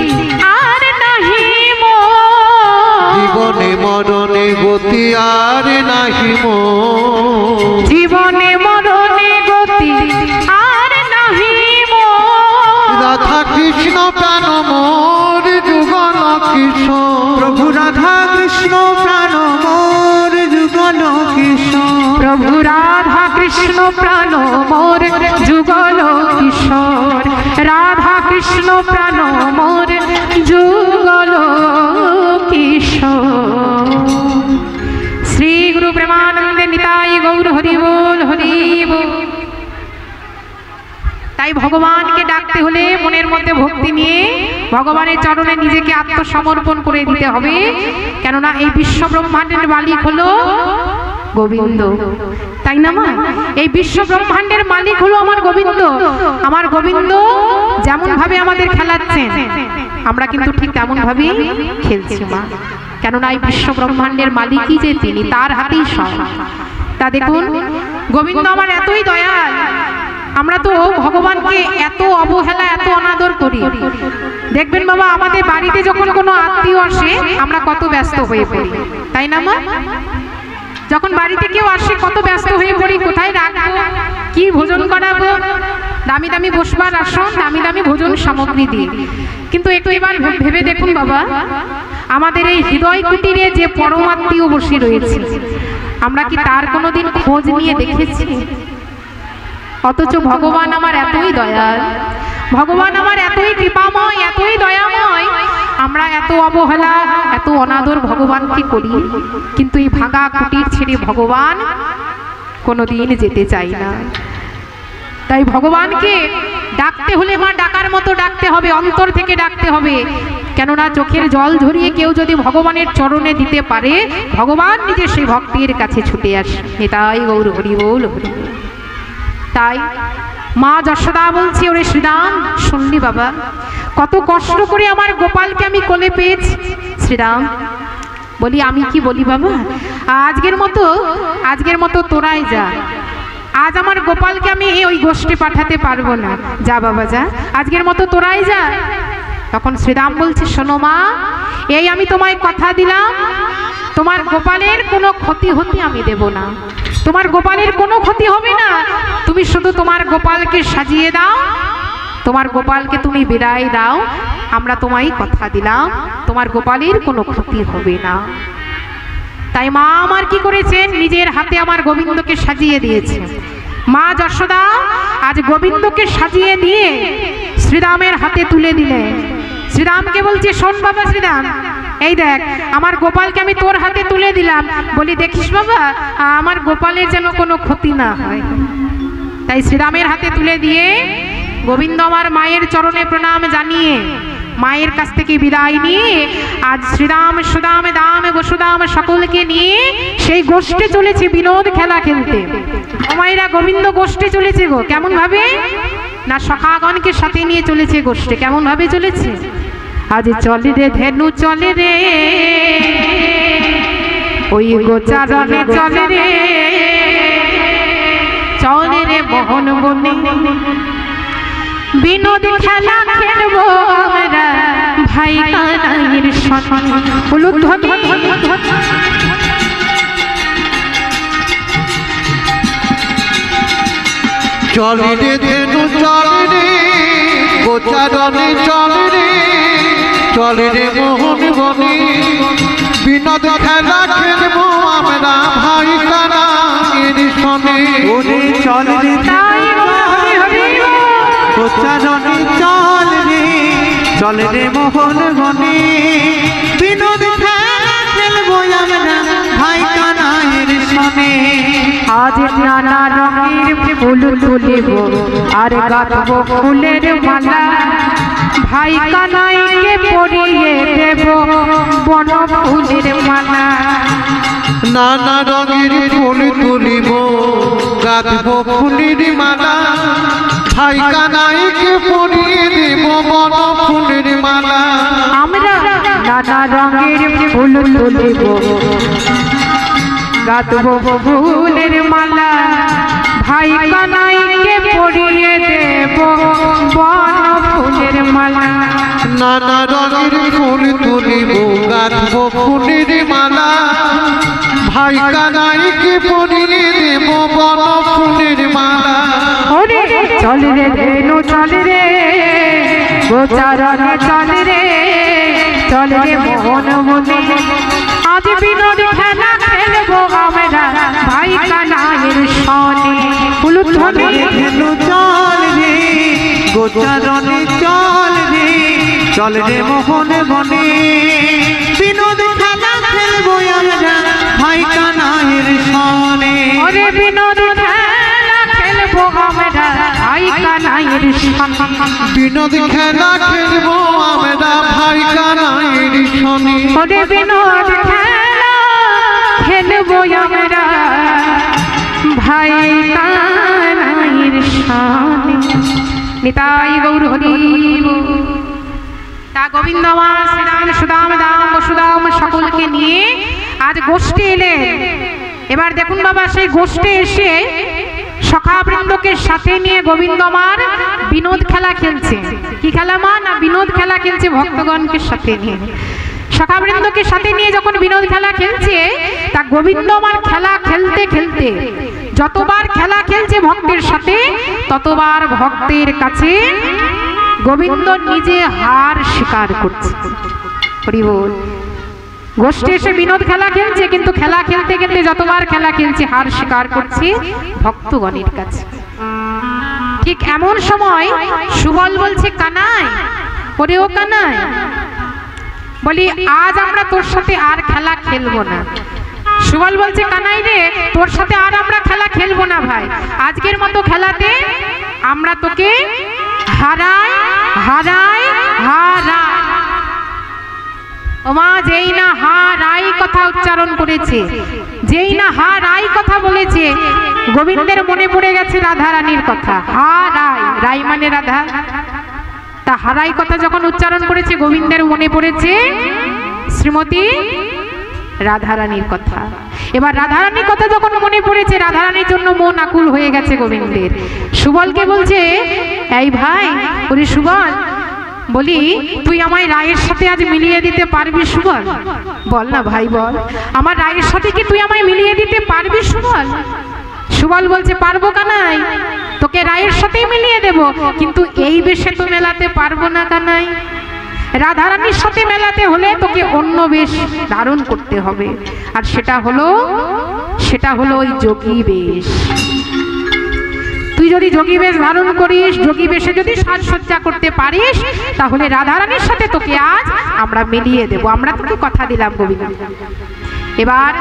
আর নাহি মোর জীবনে মরণে গতি আর নাহি মোর জীবনে মরণে গতি আর নাহি মোর রাধা কৃষ্ণ প্রাণ মোর যুগল কিশোর প্রভু রাধা কৃষ্ণ প্রাণ মোর যুগল কিশোর প্রভু রাধা কৃষ্ণ প্রাণ মোর যুগল কিশোর রাধা কৃষ্ণ প্রাণ মোর যুগল কিশোর শ্রী গুরু প্রেমানন্দে নিতাই গৌর হরি বল হরি বল তাই ভগবানকে ডাকতে হলে মনের মধ্যে ভক্তি নিয়ে ভগবানের চরণে নিজেকে আত্মসমর্পণ করে দিতে হবে কেননা এই বিশ্ব ব্রহ্মাণ্ডের মালিক হলো গোবিন্দ তাই না মা এই বিশ্ব ব্রহ্মাণ্ডের মালিক হলো আমার গোবিন্দ যেমন ভাবে আমাদের খেলাচ্ছেন আমরা কিন্তু ঠিক তেমন ভাবেই খেলছি মা কেননা এই বিশ্ব ব্রহ্মাণ্ডের মালিকই যে তিনি তার হাতেই সব তা দেখুন গোবিন্দ আমার এতই দয়াল আমরা তো ভগবানকে এত অবহেলা এত অনাদর করি দেখবেন বাবা আমাদের বাড়িতে যখন কোনো আত্মীয় আসে আমরা কত ব্যস্ত হয়ে পড়ি তাই না মা যখন বাড়িতে কেউ আসে কত ব্যস্ত হয়ে পড়ি কোথায় রাখবো কি ভোজন করাবো দামি দামি বসবার আসন দামি দামি ভোজন সামগ্রী দিয়ে কিন্তু একটু এবার ভেবে দেখুন বাবা আমাদের এই হৃদয় কুটিরে যে পরমাত্মীয় বসে রয়েছে আমরা কি তার কোনোদিন খোঁজ নিয়ে দেখেছি অথচ ভগবান আমার এতই দয়াল ভগবান আমার এতই কৃপাময় এতই দয়াময় আমরা এত অবহেলা এত অনাদর ভগবানকে করি কিন্তু এই ভাঙা কুটির ছেড়ে ভগবান কোনোদিন যেতে চাই না তাই ভগবানকে ডাকতে হলে মা ডাকার মতো ডাকতে হবে অন্তর থেকে ডাকতে হবে কেননা চোখের জল ঝরিয়ে কেউ যদি ভগবানের চরণে দিতে পারে ভগবান নিজে সেই ভক্তের কাছে ছুটে আসে তাই গৌর হরি বল হরি বল তাই মা যশোদা বলছি ওরে শ্রীরাম শুনলি বাবা কত কষ্ট করে আমার গোপালকে আমি কোলে পেয়েছি শ্রীরাম বলি আমি কি বলি বাবা আজকের মতো তোরাই যা আজ আমার গোপালকে আমি ওই গোষ্ঠে পাঠাতে পারবো না যা বাবা যা আজকের মতো তোরাই যা তখন শ্রীরাম বলছে শোনো মা এই আমি তোমায় কথা দিলাম তোমার গোপালের কোনো ক্ষতি হতে আমি দেব না তোমার গোপালের কোনো ক্ষতি হবে না তুমি শুধু তোমার গোপালকে সাজিয়ে দাও তোমার গোপালকে তুমি বিদায় দাও আমরা তোমায় কথা দিলাম তোমার গোপালের কোনো ক্ষতি হবে না তাই মা আমার কি করেছেন নিজের হাতে আমার গোবিন্দকে সাজিয়ে দিয়েছে মা যশোদা আজ গোবিন্দকে সাজিয়ে দিয়ে শ্রীরামের হাতে তুলে দিলেন শ্রীরামকে বলছে শোন বাবা শ্রীরাম এই দেখ আমার গোপালকে আমি তোর হাতে তুলে দিলাম, বলি দেখিস বাবা আমার গোপালের যেন কোনো ক্ষতি না হয়। তাই শ্রীরামের হাতে তুলে দিয়ে গোবিন্দ আমার মায়ের চরণে প্রণাম জানিয়ে মায়ের কাছ থেকে বিদায় নিয়ে আজ শ্রীরাম সুদাম দাম বসুদাম সকলকে নিয়ে সেই গোষ্ঠে চলেছে বিনোদ খেলা খেলতে। মায়েরা গোবিন্দ গোষ্ঠে চলেছে গো, কেমন ভাবে না সখাগণকে সাথে নিয়ে চলেছে গোষ্ঠে। কেমন ভাবে চলেছে? আজ চলে রে ধেনু চলে রে, ওই গোচারণে চলে রে, চলে রে মোহন বনে, বিনোদ খেলা খেলবো আমরা ভাই কানাইয়ের সঙ্গে। উলুধ্বনি চলে রে ধেনু চলে রে, গোচারণে চলে রে, চলে রে মোহন বনে, বিনোদ খেলা খেলবো আমরা ভাই কানাইয়ের সঙ্গে। ওরে চল রে গোচারণে চল রে, চল রে মোহন বনে, বিনোদ খেলা খেলবো আমরা ভাই কানাইয়ের সনে। আজ নানা রঙের ফুল তুলিব আর গাঁথব ফুলের মালা, ভাই কানাইকে পরিয়ে দেব বন ফুলের মালা। নানা রঙের ফুল তুলিব গাঁথব ফুলের মালা, ভাই কানাইকে পরিয়ে দেব বন ফুলের মালা। আমরা নানা রঙের ফুল তুলিব গাঁথব ফুলের মালা, ভাই কানাইকে পরিয়ে দেব বন ফুলের মালা। নানা রঙের ফুল তুলিব গাঁথব ফুলের মালা, ভাই কানাইকে পরিয়ে দেব বন ফুলের মালা। ওরে চল রে ধেনু চল রে, গোচারণে চল রে, চল রে মোহন বনে, আজ বিনোদ খেলা খেলবো আমরা ভাই কানাইয়ের সনে। উলুধ্বনি ধেনু চল রে গোচারণে চল রে, চল রে মোহন বনে, বিনোদ খেলা খেলবো আমরা ভাই কানাইয়ের সনে। ওরে বিনোদ খেলা খেলবো আমরা ভাই কানাইয়ের সনে। বিনোদ খেলা খেলবো আমরা ভাই কানাইয়ের সনে। ওরে বিনোদ খেলা খেলবো আমরা ভাই কানাইয়ের সনে। নিতাই গৌর হরি বল। তা গোবিন্দ আমার শ্রীরাম সুদাম দাম বসুদাম সকলকে নিয়ে আজ গোষ্ঠী এলেন। এবার দেখুন বাবা সেই গোষ্ঠী এসে সখাবৃন্দকে সাথে নিয়ে গোবিন্দ আমার বিনোদ খেলা খেলছে। কি খেলা মা? না বিনোদ খেলা খেলছে ভক্তগণকে সাথে নিয়ে। সখাবৃন্দকে সাথে নিয়ে যখন বিনোদ খেলা খেলছে, তা গোবিন্দ আমার খেলা খেলতে খেলতে যতবার খেলা খেলছে ভক্তের সাথে, ততবার ভক্তের কাছে গোবিন্দ নিজে হার স্বীকার করছে। হরি বল। গোষ্ঠী এসে বিনোদ খেলা খেলছে, কিন্তু খেলা খেলতে খেলতে যতবার খেলা খেলছে হার স্বীকার করছে ভক্তগণের কাছে। ঠিক এমন সময় সুবল বলছে, কানাই, ওরে ও কানাই, বলি আজ আমরা তোর সাথে আর খেলা খেলবো না। সুবল বলছে, কানাই রে, তোর সাথে আর আমরা খেলা খেলবো না ভাই, আজকের মতো খেলাতে আমরা তোকে হারাই হারাই হারাই। ওমা যেই না হারাই কথা উচ্চারণ করেছে, যেই না হারাই কথা বলেছে, গোবিন্দের মনে পড়ে গেছে রাধা রানীর কথা। হারাই, রাই মানে রাধা। তা হারাই কথা যখন উচ্চারণ করেছে, গোবিন্দের মনে পড়েছে শ্রীমতী রাধারানীর কথা। এবার রাধারানীর কথা যখন মনে পড়েছে, রাধারানীর জন্য মন আকুল হয়ে গেছে গোবিন্দের। সুবলকে বলছে, এই ভাই, ওরে সুবল, বলি তুই আমায় রায়ের সাথে আজ মিলিয়ে দিতে পারবি সুবল? বল না ভাই বল, আমার রায়ের সাথে কি তুই আমায় মিলিয়ে দিতে পারবি সুবল? সুবল বলছে, পারবো কানাই, তোকে রায়ের সাথেই মিলিয়ে দেব, কিন্তু এই বেশে তো মেলাতে পারবো না কানাই। রাধারানীর সাথে মেলাতে হলে তোকে অন্য বেশ ধারণ করতে হবে, আর সেটা হলো ওই যোগী বেশ। তুই তুই যদি যোগী বেশ ধারণ করিস, যোগী বেশে যদি সাজসজ্জা করতে পারিস, তাহলে রাধারানীর সাথে তোকে আজ আমরা মিলিয়ে দেব, আমরা তোকে কথা দিলাম গোবিন্দ। এবার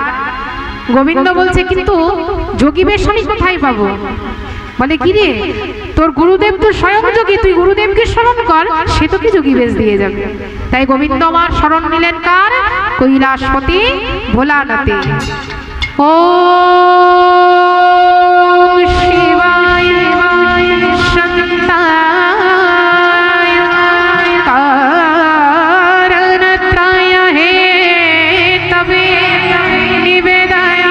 গোবিন্দ বলছে, কিন্তু যোগী বেশ আমি কোথায় পাবো? বলে, কি রে, তোর গুরুদেব তো স্বয়ং যোগী, তুই গুরুদেবকে স্মরণ কর, সে তোকে যোগী বেশ দিয়ে যাবে। তাই গোবিন্দ আমার শরণ নিলেন কার? কৈলাসপতি ভোলানাথে। ও শিবায় শান্তায় কারণত্রয় হে তবে নিবেদয়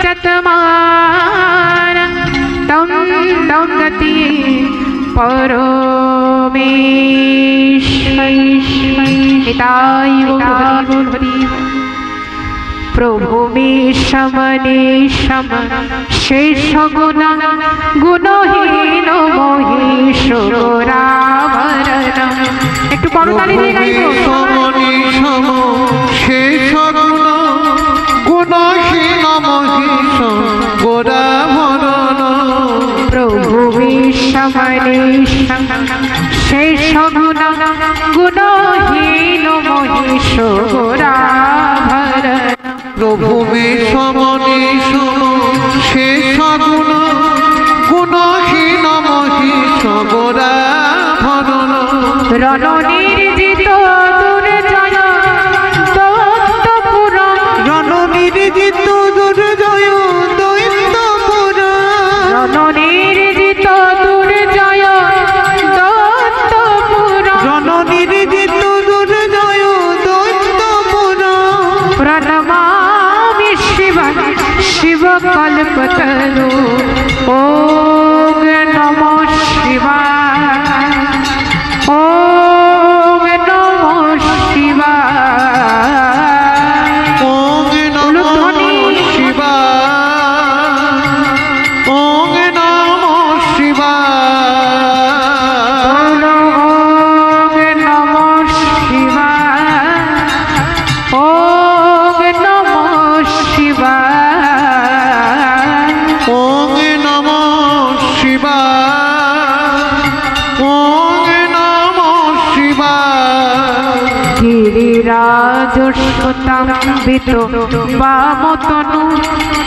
চতমার তম তম গতি পরমেশ্বর। প্রভু মে সমনে সম শেষ গুণ গুণহীন মহেশ্বরাভরণ। একটু করতালি দিয়ে গাইবো। সমনি সম শেষ গুণ গুণহীন মহেশ গোরাভরণ। প্রভু মে সমনে সম শেষ গুণ গুণহীন মহেশ্বরাভরণ। প্রভু মে সমনি সম শেষ গুণ গুণহীন মহেশ গোরাভরণ। রণনির্জিত দুর্জয় দৈত্যপুর, রণনির্জিত দুর্জয় দৈত্যপুর, রণনির্জিত দুর্জয় দৈত্যপুর, রণনির্জিত দুর্জয় দৈত্যপুর। প্রণমামি শিব শিব কল্পতরু। ওম নমঃ শিবায়, ওম নমঃ শিবায়। ওম নমঃ শিবায়, ওম নমঃ শিবায়। ওম নমঃ শিবায়, ওম নমঃ শিবায়। ওম নমঃ শিবায়, ওম নমঃ শিবায়। গিরিরাজ সুতাম্বিত বামতনু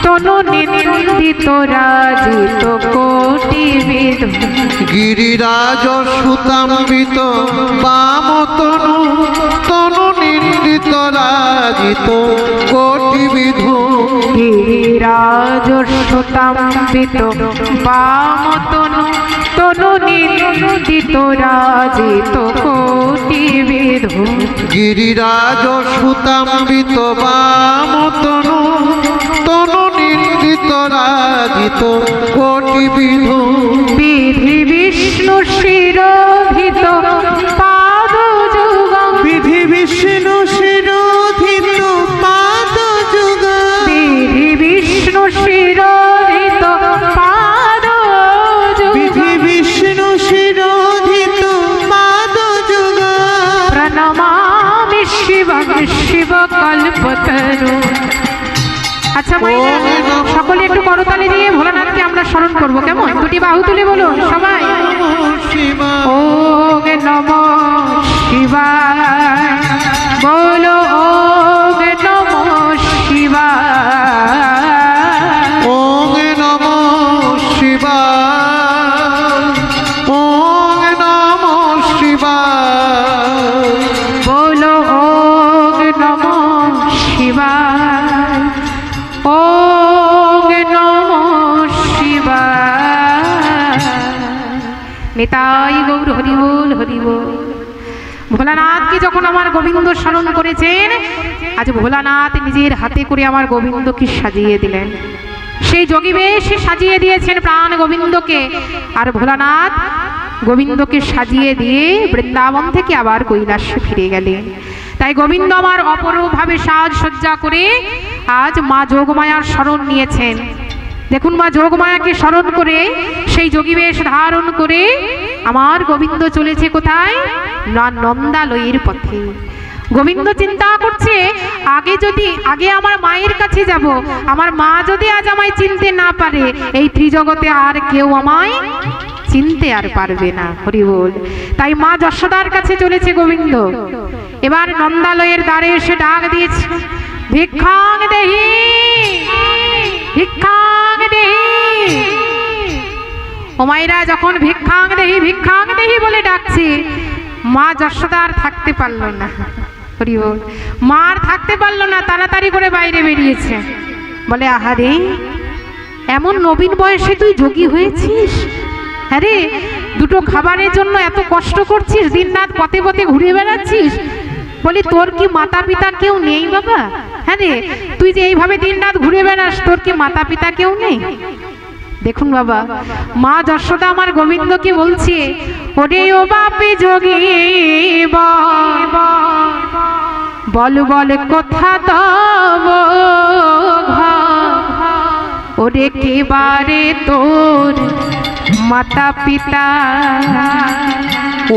তনু নিন্দিত রাজিত কোটিবিদ। গিরিরাজ সুতাম্বিত বামতনু তনু নিন্দিত রাজিত কোটিবিধু। গিরিরাজ সুতাম্বিত বামতনু তনু নিন্দিত রাজিত কোটিবিধু। গিরিরাজ সুতাম্বিত বামতনু তনু নিন্দিত রাজিত কোটিবিধু। বিধি বিষ্ণু শিরোধিত পাদ যুগম, বিধি বিষ্ণু শিরোধিত পাদ যুগ, বিধি বিষ্ণু শিরোধিত পাদ যুগ। বিধি বিষ্ণু শিরোধিত পাদ যুগ। প্রণমামি শিব শিব কল্পতরু। আচ্ছা মায়েরা, সকলে একটু করতালি দিয়ে ভোলানাথকে আমরা স্মরণ করবো, কেমন? দুটি বাহু তুলে বলুন সবাই। ওম নমঃ শিবায়, বলো ওম নমঃ শিবায়। ওম নমঃ শিবায়, ওম নমঃ শিবায়। বলো ওম নমঃ শিবায়, ওম নমঃ শিবায়। নিতাই গৌর হরি বল হরি বল। ভোলানাথকে যখন আমার গোবিন্দ স্মরণ করেছেন, আজ ভোলানাথ নিজের হাতে করে আমার গোবিন্দকে সাজিয়ে দিলেন। সেই যোগী বেশ সাজিয়ে দিয়েছেন প্রাণ গোবিন্দকে, আর ভোলানাথ গোবিন্দকে সাজিয়ে দিয়ে বৃন্দাবন থেকে আবার কৈলাসে ফিরে গেলেন। তাই গোবিন্দ আমার অপরূপভাবে সাজসজ্জা করে আজ মা যোগমায়ার শরণ নিয়েছেন। দেখুন, মা যোগমায়াকে স্মরণ করে সেই যোগী বেশ ধারণ করে আমার গোবিন্দ চলেছে কোথায়? না, নন্দালয়ের পথে। গোবিন্দ চিন্তা করছে আগে আমার মায়ের কাছে যাব, আমার মা যদি আজ আমায় চিনতে না পারে, এই ত্রিজগতে আর কেউ আমায় চিনতে আর পারবে না। হরি বল। তাই মা যশোদার কাছে চলেছে গোবিন্দ। এবার নন্দালয়ের দ্বারে এসে ডাক দিয়েছে, ভিক্ষাং দেহি, ভিক্ষাং দেহি। ও মায়েরা যখন ভিক্ষাং দেহি বলে ডাকছে, মা যশোদা আর থাকতে পারল না। হরি বল। মা আর থাকতে পারল না, তাড়াতাড়ি করে বাইরে বেরিয়েছে। বলে, আহারে, এমন নবীন বয়সে তুই যোগী হয়েছিস? হ্যাঁ রে, দুটো খাবারের জন্য এত কষ্ট করছিস, দিনরাত পথে পথে ঘুরে বেড়াচ্ছিস। বলি, তোর কি মাতা পিতা কেউ নেই বাবা? হ্যাঁ রে, তুই যে এইভাবে দিনরাত ঘুরে বেড়াস, তোর কি মাতা পিতা কেউ নেই? দেখুন বাবা, মা যশোদা আমার গোবিন্দকে বলছে, ওরে ও বাপে যোগী বল বল কোথা তব ঘর, ওরে কেবারে তোর মাতা পিতা।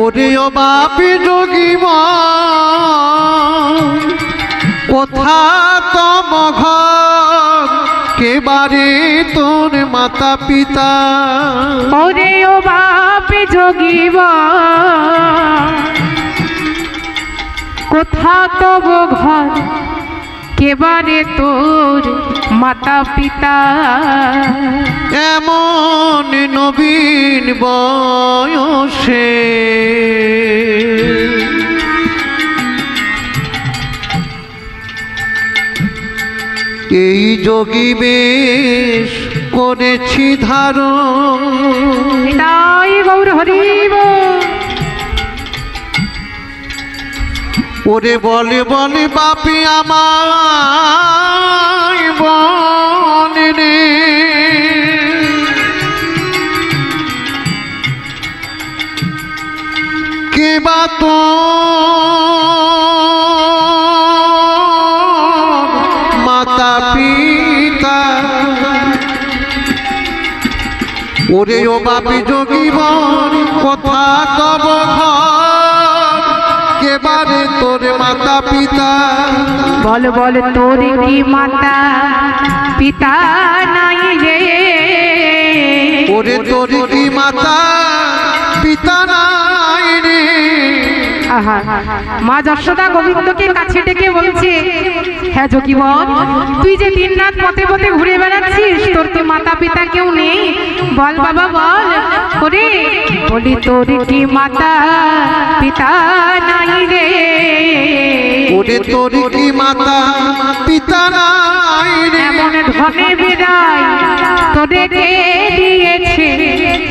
ওরে ও বাপি যোগী কোথা তব ঘর, কেবারে তোর মাতা পিতা। ওরে ও বাপে যোগী কোথা তব ঘর, কেবারে তোর মাতা পিতা। এমন নবীন বয়সে এই যোগী বেশ করেছি ধারণ। তাই গৌর হরিব। ওরে বলে বলে বাপি আমায় বলে রে, কে বা তো মাতা পিতা। ওরে ও বাপি যোগী বল কথা তব ঘর, কেবারে তোর মাতা পিতা। বল বল তোর কি মাতা পিতা নাই রে? ওরে তোর কি মাতা পিতা নাই রে। আহা, মা যশোদা গোবিন্দকে কাছে ডেকে বলছে, হ্যাঁ যোগী বল, তুই যে দিনরাত পথে পথে ঘুরে বেড়াচ্ছিস, তোর কি মাতা পিতা কেউ নেই? বল বাবা বল। ওরে বলি, তোর কি মাতা পিতা নাই রে? ওরে তোর কি মাতা পিতা নাই রে। এমন ধনে বিদায় তোরে কে দিয়েছে,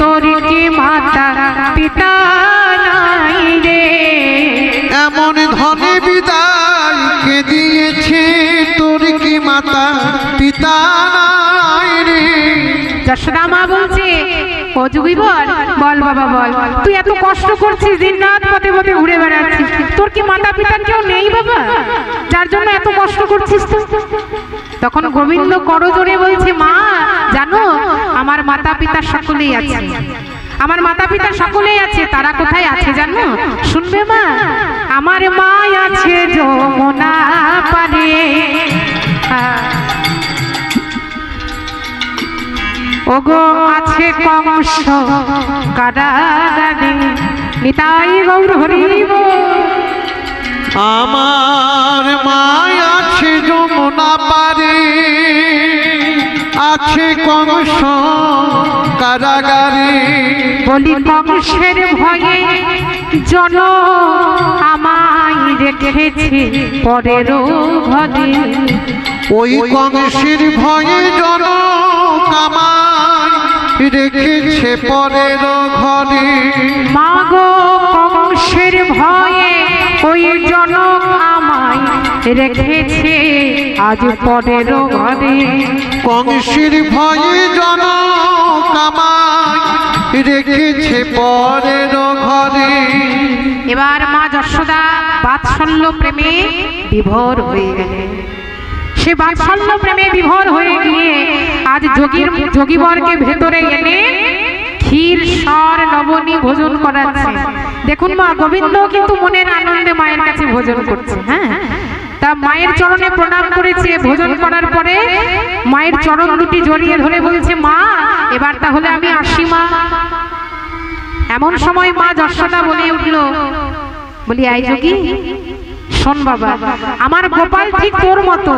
তোর কি মাতা পিতা নাই রে? এমন ধনে বিদায় কে দিয়েছে, তোর কি মাতা পিতা নাই রে। যশোদা মা বলছে, ও যোগী বল, বল বাবা বল, তুই এত কষ্ট করছিস, দিনরাত পথে পথে ঘুরে বেড়াচ্ছিস, তোর কি মাতা পিতা কেউ নেই বাবা, যার জন্য এত কষ্ট করছিস? তখন গোবিন্দ করজোড়ে বলছে, মা জানো, আমার মাতা পিতা সকলেই আছে, আমার মাতা পিতা সকলেই আছে। তারা কোথায় আছে জানো? শুনবে মা, আমার মা আছে যমুনা পারে, ওগো আছে কংস কারাগারে। নিতাই গৌর হরিব। আমার মা আছে যমুনা পারে, আছে কংস কারাগারে। বলি, কংসের ভয়ে জন আমায় রেখেছে পরের ঘরে। ওই কংসের ভয়ে জন আমায় রেখেছে পরের ঘরে। মাগো কংসের ভয়ে ওই জনক আমায় রেখেছে আজ পরের ঘরে। কংসের ভয়ে জন আমায় রেখেছে পরের ঘরে। এবার মা যশোদা বাৎসল্য প্রেমে বিভোর হয়ে গেলেন। সে বাৎসল্য প্রেমে বিভোর হয়ে গিয়ে আজ যোগীবরকে ভেতরে এনে ক্ষীর সর লবণী ভোজন করাচ্ছে। দেখুন মা, গোবিন্দ কিন্তু মনের আনন্দে মায়ের কাছে ভোজন করছে। হ্যাঁ, তা মায়ের চরণে প্রণাম করেছে। ভোজন করার পরে মায়ের চরণ দুটি জড়িয়ে ধরে বলছে, মা এবার তাহলে আমি আসি মা। এমন সময় মা যশোদা বলে উঠল, বলি আই যোগী, শোন বাবা, আমার গোপাল ঠিক তোর মতো,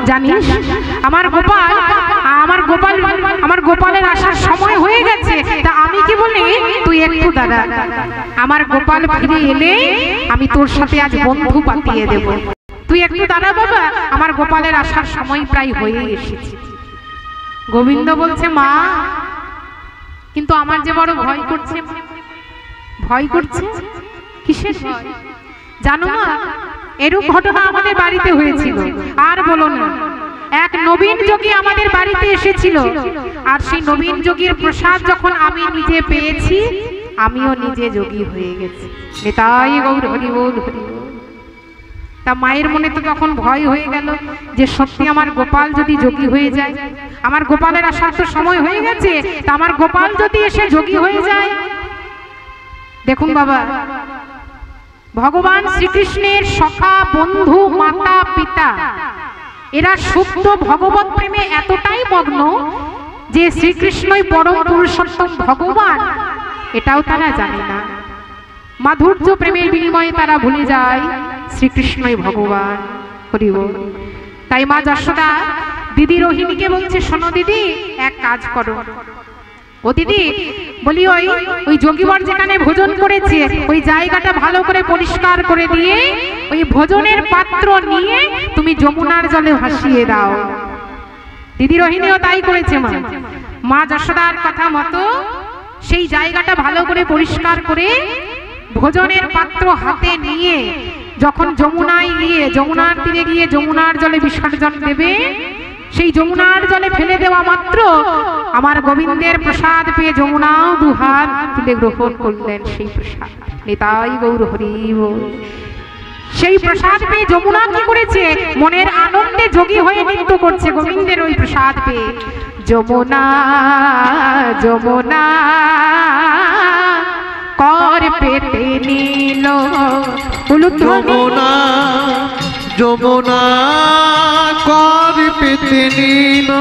জানিস আমার গোপালের আসার সময় হয়ে গেছে। তা আমি কি বলি, তুই একটু দাঁড়া, আমার গোপাল ফিরে এলে আমি তোর সাথে আজ বন্ধু পাতিয়ে দেব। তুই একটু দাঁড়া বাবা, আমার গোপালের আসার সময় প্রায় হয়ে এসেছে। গোবিন্দ বলছে, মা কিন্তু আমার যে বড় ভয় করছে। ভয় করছে? কিসের ভয়? জানো মা, এরূপ ঘটনা আমাদের বাড়িতে হয়েছিল। আর বলো না, এক নবীন যোগী আমাদের বাড়িতে এসেছিল। আর সেই নবীন যোগীর প্রসাদ যখন আমি নিজে পেয়েছি, আমিও নিজে যোগী হয়ে গেছি। নিতাই গৌর হরি বল, হরি বল। তা মায়ের মনে তো তখন ভয় হয়ে গেল যে সত্যি আমার গোপাল যদি যোগী হয়ে যায়, আমার গোপালের আসার তো সময় হয়ে গেছে, তা আমার গোপাল যদি এসে যোগী হয়ে যায়। দেখুন বাবা, ভগবান শ্রীকৃষ্ণের সখা, বন্ধু, মাতা, পিতা এরা শুদ্ধ ভগবত প্রেমে এতটাই মগ্ন যে শ্রীকৃষ্ণই পরম পুরুষোত্তম ভগবান এটাও তারা জানে না। মাধুর্য প্রেমের বিনিময়ে তারা ভুলে যায় শ্রীকৃষ্ণই ভগবান। হরি বল। তাই মা যশোদা দিদি রোহিণীকে বলছে, শোনো দিদি, এক কাজ করো। ও দিদি, বলি ওই যোগীবর যেখানে ভোজন করেছে ওই জায়গাটা ভালো করে পরিষ্কার করে দিয়ে ওই ভোজনের পাত্র নিয়ে তুমি যমুনার জলে ভাসিয়ে দাও। দিদি রোহিণীও তাই করেছে। মা যশোদার কথা মতো সেই জায়গাটা ভালো করে পরিষ্কার করে ভোজনের পাত্র হাতে নিয়ে যখন যমুনায় গিয়ে, যমুনার তীরে গিয়ে যমুনার জলে বিসর্জন দেবে, সেই যমুনার জলে ফেলে দেওয়া মাত্র আমার গোবিন্দের প্রসাদ পেয়ে যমুনাও দুহাত তুলে গ্রহণ করলেন সেই প্রসাদ। নিতাই গৌর হরি বল। সেই প্রসাদ পেয়ে যমুনা কি করেছে, মনের আনন্দে যোগী হয়ে নৃত্য করছে গোবিন্দের ওই প্রসাদ পেয়ে। যমুনা যমুনা কর পেতে নীল, যমুনা যমুনা কর পেতে নীল,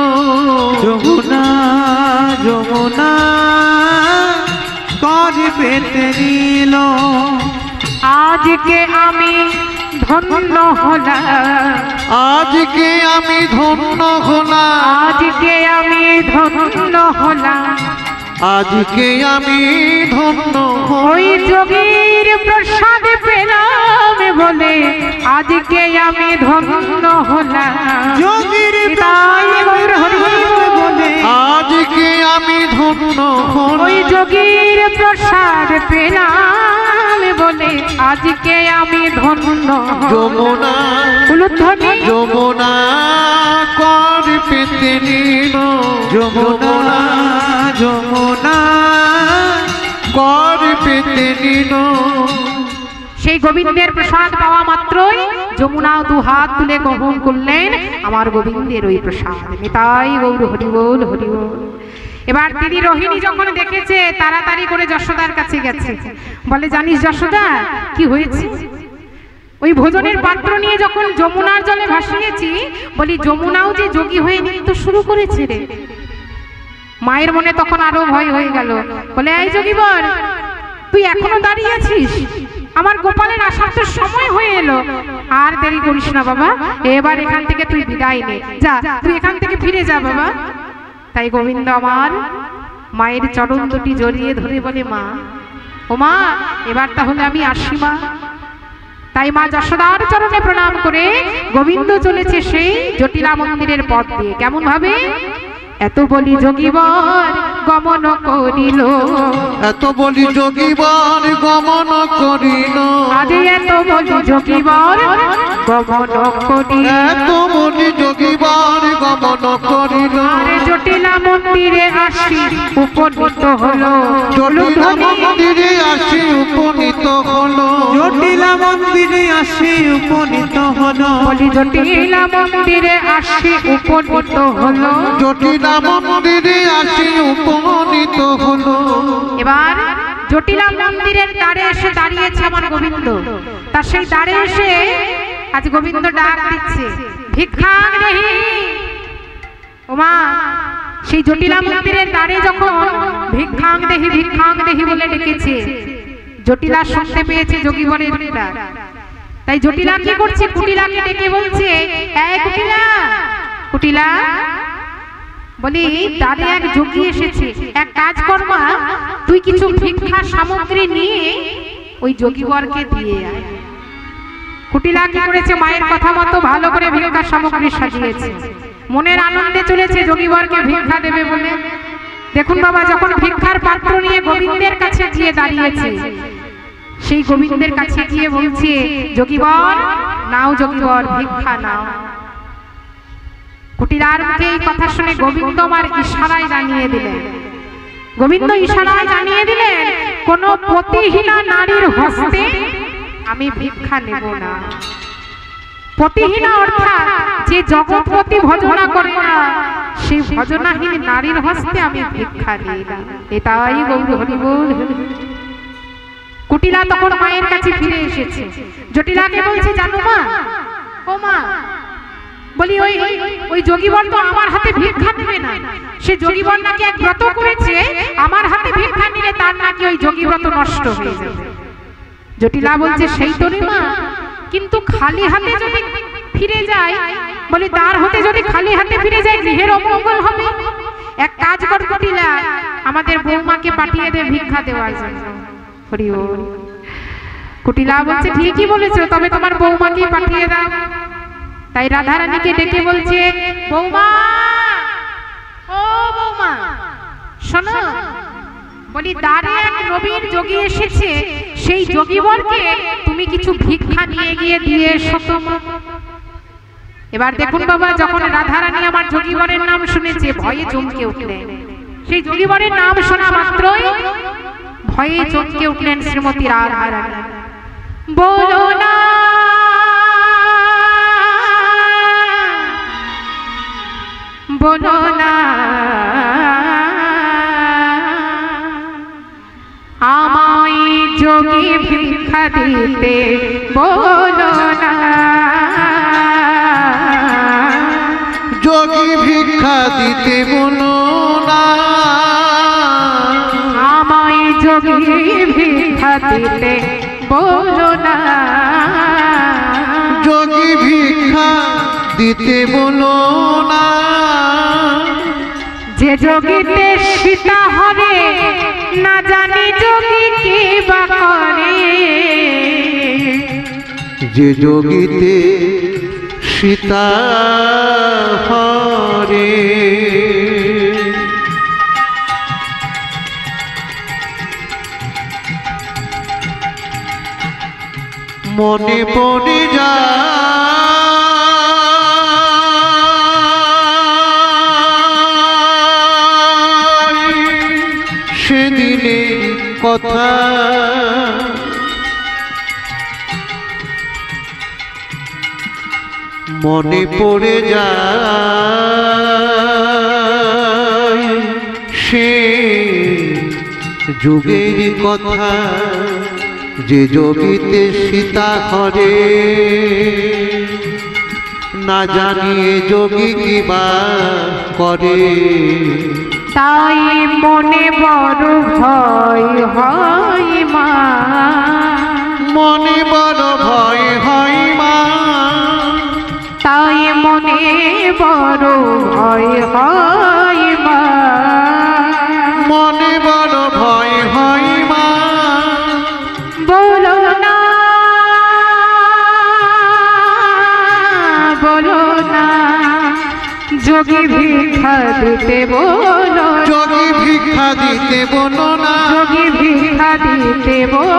যমুনা যমুনা কর পেতে নীল। আজকে আমি ধন্য হলাম, আজকে আমি ধন্য হলাম, আজকে আমি ধন্য হলাম, আজকে আমি ধন্য ওই যোগীর প্রসাদ পেলাম বলে আজকে আমি ধন্য হলাম। যোগীর তাই গৌর হরি বলে আজকে আমি ধন্য ওই যোগীর প্রসাদ পেলাম বলে আজকে আমি ধন্য। যমুনা উলুধ্বনি যমুনা কর পেতে নীল, যমুনা যমুনা কর পেতে নীল। সেই গোবিন্দের প্রসাদ পাওয়া মাত্রই যমুনা দুহাত তুলে গ্রহণ করলেন আমার গোবিন্দের ওই প্রসাদ। নিতাই গৌর হরি বল, হরি বল। এবার দিদি রোহিণী যখন দেখেছে তাড়াতাড়ি করে যশোদার কাছে গেছে, বলে, জানিস যশোদা কি হয়েছে? ওই ভোজনের পাত্র নিয়ে যখন যমুনার জলে ভাসিয়েছি, বলি যমুনাও যে যোগী হয়ে নৃত্য শুরু করেছে রে। মায়ের মনে তখন আরো ভয় হয়ে গেল। বলে, এই যোগীবর, তুই এখনো দাঁড়িয়ে আছিস? আমার গোপালের আসার তো সময় হয়ে এলো। আর দেরি করিস না বাবা, এবার এখান থেকে তুই বিদায় নে, যা তুই এখান থেকে ফিরে যা বাবা। তাই গোবিন্দ আমার মায়ের চরণ দুটি জড়িয়ে ধরে বলে, মা, ও মা, এবার তাহলে আমি আসি মা। তাই মা যশোদার চরণে প্রণাম করে গোবিন্দ চলেছে সেই জটিলা মন্দিরের পথ দিয়ে। কেমন ভাবে? এত বলি যোগীবর গমন করিল, এত বলি যোগীবর গমন করিল, আজ এত বলি যোগীবর গমন করিল, এত বলি যোগীবর গমন করিল। আরে জটিলা মন্দিরে আসি উপনীত হলো, জটিলা মন্দিরে আসি উপনীত হলো, জটিলা মন্দিরে আসি উপনীত হলো, বলি জটিলা মন্দিরে আসি উপনীত হলো, জটিলা মন্দিরে আসি উপনীত হলো। এবার জটিলা মন্দিরের দ্বারে এসে দাঁড়িয়েছে আমার গোবিন্দ। তার সেই দ্বারে এসে আজ গোবিন্দ ডাক দিচ্ছে, ভিক্ষা দেহি। ওমা, সেই জটিলা মন্দিরের দ্বারে যখন ভিক্ষাং দেহি বলে ডেকেছে, জটিলা শুনতে পেয়েছে যোগীবরের ডাক। তাই জটিলা কি করছে, কুটিলাকে ডেকে বলছে, এই কুটিলা, কুটিলা বলি দ্বারে এক যোগী এসেছে, এক কাজ করবা, তুই কিছু ভিক্ষা সামগ্রী নিয়ে ওই যোগীবরকে দিয়ে আয়। কুটিলা কি করেছে, মায়ের কথা মতো ভালো করে ভিক্ষা সামগ্রী সাজিয়েছে, মনের আনন্দে চলেছে যোগীবরকে ভিক্ষা দেবে বলে। দেখুন বাবা, যখন ভিক্ষার পাত্র নিয়ে গোবিন্দের কাছে গিয়ে দাঁড়িয়েছে, সেই গোবিন্দের কাছে গিয়ে বলছে, যোগীবর নাও, যোগীবর ভিক্ষা নাও। কুটিলার মুখে এই কথা শুনে গোবিন্দ আমার ইশারায় জানিয়ে দিলেন, গোবিন্দ ইশারায় জানিয়ে দিলেন, কোন পতিহীনা নারীর হস্তে আমি ভিক্ষা নেব না। পতিহীনা অর্থাৎ যে জগৎপতি ভজনা করে না, সেই ভজনাহীন নারীর হস্তে আমি ভিক্ষা নিই না। এটাই গৌর হরি বল। কুটিলা তখন মায়ের কাছে ফিরে এসেছে, জটিলাকে বলছে, জানো মা, ও মা, বলি ওই যোগীবর তো আমার হাতে ভিক্ষা দেবে না। সে যোগীবর নাকি এক ব্রত করেছে, আমার হাতে ভিক্ষা নিলে তার নাকি ওই যোগী ব্রত নষ্ট হয়ে যাবে। জটিলা বলছে, সেই তো রে মা, কিন্তু খালি হাতে যদি ফিরে যায়, বলি তার হতে যদি খালি হাতে ফিরে যায় গৃহের অমঙ্গল হবে। এক কাজ কর কুটিলা, আমাদের বৌমাকে পাঠিয়ে দে ভিক্ষা দেওয়ার জন্য। হরি বল। কুটিলা বলছে, ঠিকই বলেছো, তবে তোমার বৌমাকে পাঠিয়ে দাও। তাই রাধারানীকে ডেকে বলছে, বৌমা, ও বৌমা শোনো, বলি দ্বারে এক নবীন যোগী এসেছে, সেই যোগীবরকে তুমি কিছু ভিক্ষা নিয়ে গিয়ে দিয়ে এসো তো। এবার দেখুন বাবা, যখন রাধারানী আমার যোগীবরের নাম শুনেছে, ভয়ে চমকে উঠলেন। সেই যোগীবরের নাম শোনা মাত্রই ভয়ে চমকে উঠলেন শ্রীমতী রাধারানী। বলো না, বলো না, আমায় যোগী ভিক্ষা দিতে বলো না, যোগী ভিক্ষা দিতে বলো না, আমায় যোগী ভিক্ষা দিতে বলো না, যোগী ভিক্ষা দিতে বলো না, যে যোগীতে সীতা হবে না জানি যোগী কি বা করে, যে যোগীতে সীতা হরে। মনে পড়ে যায় সেদিনের কথা, মনে পড়ে যায় সে যুগের কথা, যে যোগীতে সীতা হরে, না জানিয়ে যোগী কিবা করে। তাই মনে বড় ভয় হয় মা, মনে বড় ভয় হয় মা, তাই মনে বড় ভয় হয় মা, মনে বড় ভয় হয় মা, বলো না, বলো না, যোগী ভিক্ষা দিতে বলো, যোগী ভিক্ষা দিতে বলো না, যোগী ভিক্ষা দিতে বলো,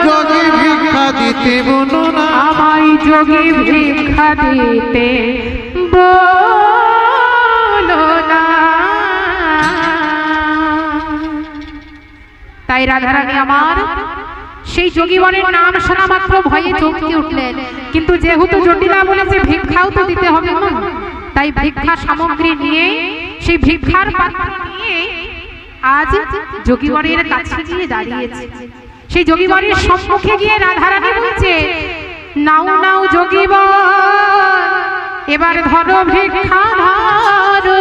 যোগী ভিক্ষা দিতে বলো না, আমায় যোগী ভিক্ষা দিতে বলো না। তাই রাধারানী আমার সেই যোগীবরের নাম শোনা মাত্র ভয়ে চমকে উঠলেন। কিন্তু যেহেতু জটিলা বলেছে ভিক্ষাও তো দিতে হবে না, তাই ভিক্ষা সামগ্রী নিয়ে, সেই ভিক্ষার পাত্র নিয়ে আজ যোগীবরের কাছে গিয়ে দাঁড়িয়েছে। সেই যোগীবরের সম্মুখে গিয়ে রাধারানী বলছে, নাও নাও যোগীবর, এবার ধরো ভিক্ষা ধরো,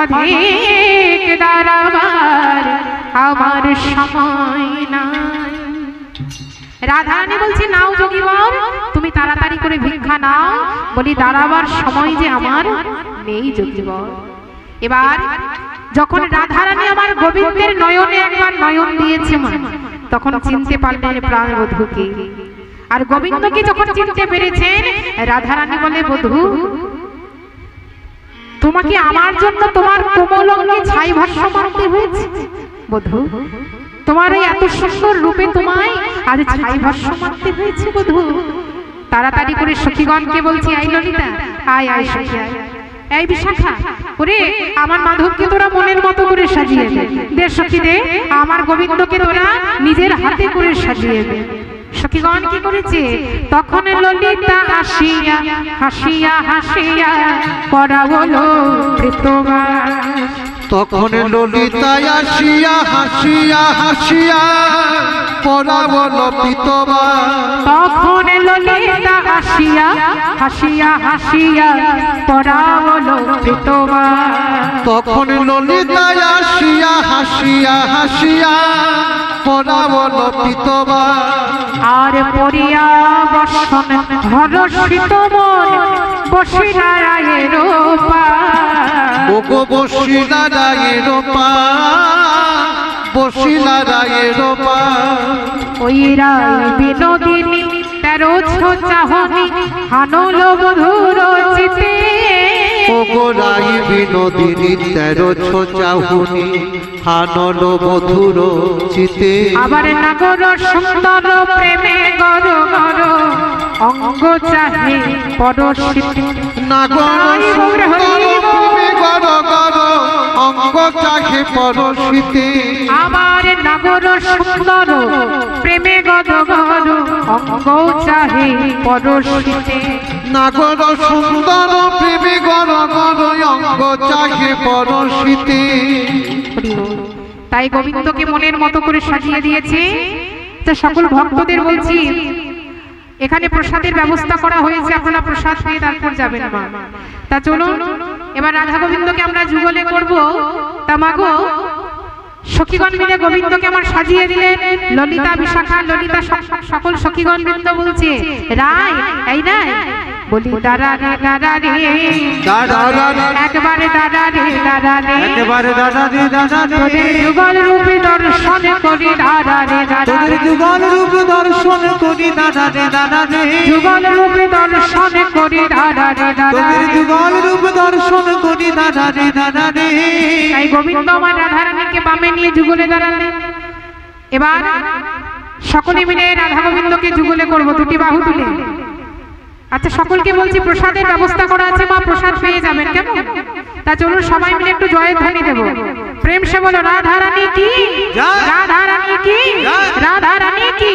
অধিক দাঁড়াবার আমার সময় নাই। রাধারানী বলছে, নাও যোগীবর, তুমি তাড়াতাড়ি করে ভিক্ষা নাও, বলি দাঁড়াবার সময় যে আমার নেই যোগীবর। এবার যখন রাধারানী আমার গোবিন্দের নয়নে একবার নয়ন দিয়েছে মা, তখন চিনতে পারলেন প্রাণবধূকে। আর গোবিন্দকে যখন চিনতে পেরেছেন, রাধারানী বলে, বধূ তোমাকে আমার জন্য তোমার কোমল অঙ্গে ছাই ভাষ্য মারতে হয়েছে। বধূ তোমার এই এত সুন্দর রূপে তোমায় আজ ছাই ভাষ্য মারতে হয়েছে। বধূ তাড়াতাড়ি করে সখীগণকে বলছি, আই ললিতা, আয় আয় সখী আয়, এই বিশাখা, ওরে আমার মাধবকে তোরা মনের মতো করে সাজিয়ে দে, দে সখী দে, আমার গোবিন্দকে তোরা নিজের হাতে করে সাজিয়ে দে। সখীগণ কি করেছে, তখন ললিতা আসিয়া হাসিয়া হাসিয়া পরাবলো প্রীতবাস। তখন ললিতা আসিয়া হাসিয়া হাসিয়া পরাবল পিতবা। তখন ললিতা আসিয়া হাসিয়া হাসিয়া পরাবলো প্রীতবাস। তখন ললিতা আসিয়া হাসিয়া হাসিয়া পরাবল পিতবা। আর পরিয়া বসন হরষিত মন বসিলা রায়ের ওগো বসিলা রায়ের পা, বসিলা রায়ের পা। ওই রায় বিনোদিনী 13 চাহনি হানল বধুর চিতে। ওগো রায় বিনোদিনী 13 চাহুনি হানল বধুর চিতে। আবার নাগর সুন্দর প্রেমে গর গর অঙ্গ চাহে পরশিতে। নাগর সুন্দর প্রেমে গর গর অঙ্গ চাহে পরশিতে। আবার নাগর সুন্দর প্রেমে গর গর অঙ্গ চাহে পরশিতে। নাগর সুন্দর প্রেমে গর গর অঙ্গ চাহে পরশিতে। তাই গোবিন্দকে মনের মতো করে সাজিয়ে দিয়েছে। তা সকল ভক্তদের বলছি, এখানে প্রসাদের ব্যবস্থা করা হয়েছে, আপনারা প্রসাদ পেয়ে তারপর যাবেন মা। তা চলুন এবার রাধা গোবিন্দকে আমরা যুগলে করব। তা মাগো সখীগণ মিলে গোবিন্দকে আমার সাজিয়ে দিলেন। ললিতা বিশাখা ললিতা সকল সখীগণ বৃন্দ বলছে, রায় এই রায়, বলি দাঁড়া রে দাঁড়া রে, একবারে দাঁড়া রে দাঁড়া রে, একবারে দাদা রে দাদা রে, তোদের যুগল রূপে দর্শন করি দাঁড়া রে দাঁড়া রে, যুগল রূপ দর্শন করি দাদা রে দাদা রে, যুগল রূপে দর্শন করি দাঁড়া রে দাঁড়া রে, যুগল রূপ দর্শন করি দাদা রে দাদা রে। তাই গোবিন্দ আমার রাধারানীকে বামে নিয়ে যুগলে দাঁড়ালেন। এবার সকলে মিলে রাধা গোবিন্দকে যুগলে করব, দুটি বাহু তুলে। আচ্ছা সকলকে বলছি প্রসাদের ব্যবস্থা করা আছে মা, প্রসাদ পেয়ে যাবেন কেমন? তা চলুন সবাই মিলে একটু জয়ের ধ্বনি দেব। প্রেম সে বলো রাধারানী কি, রাধারানী কি, রাধারানী কি।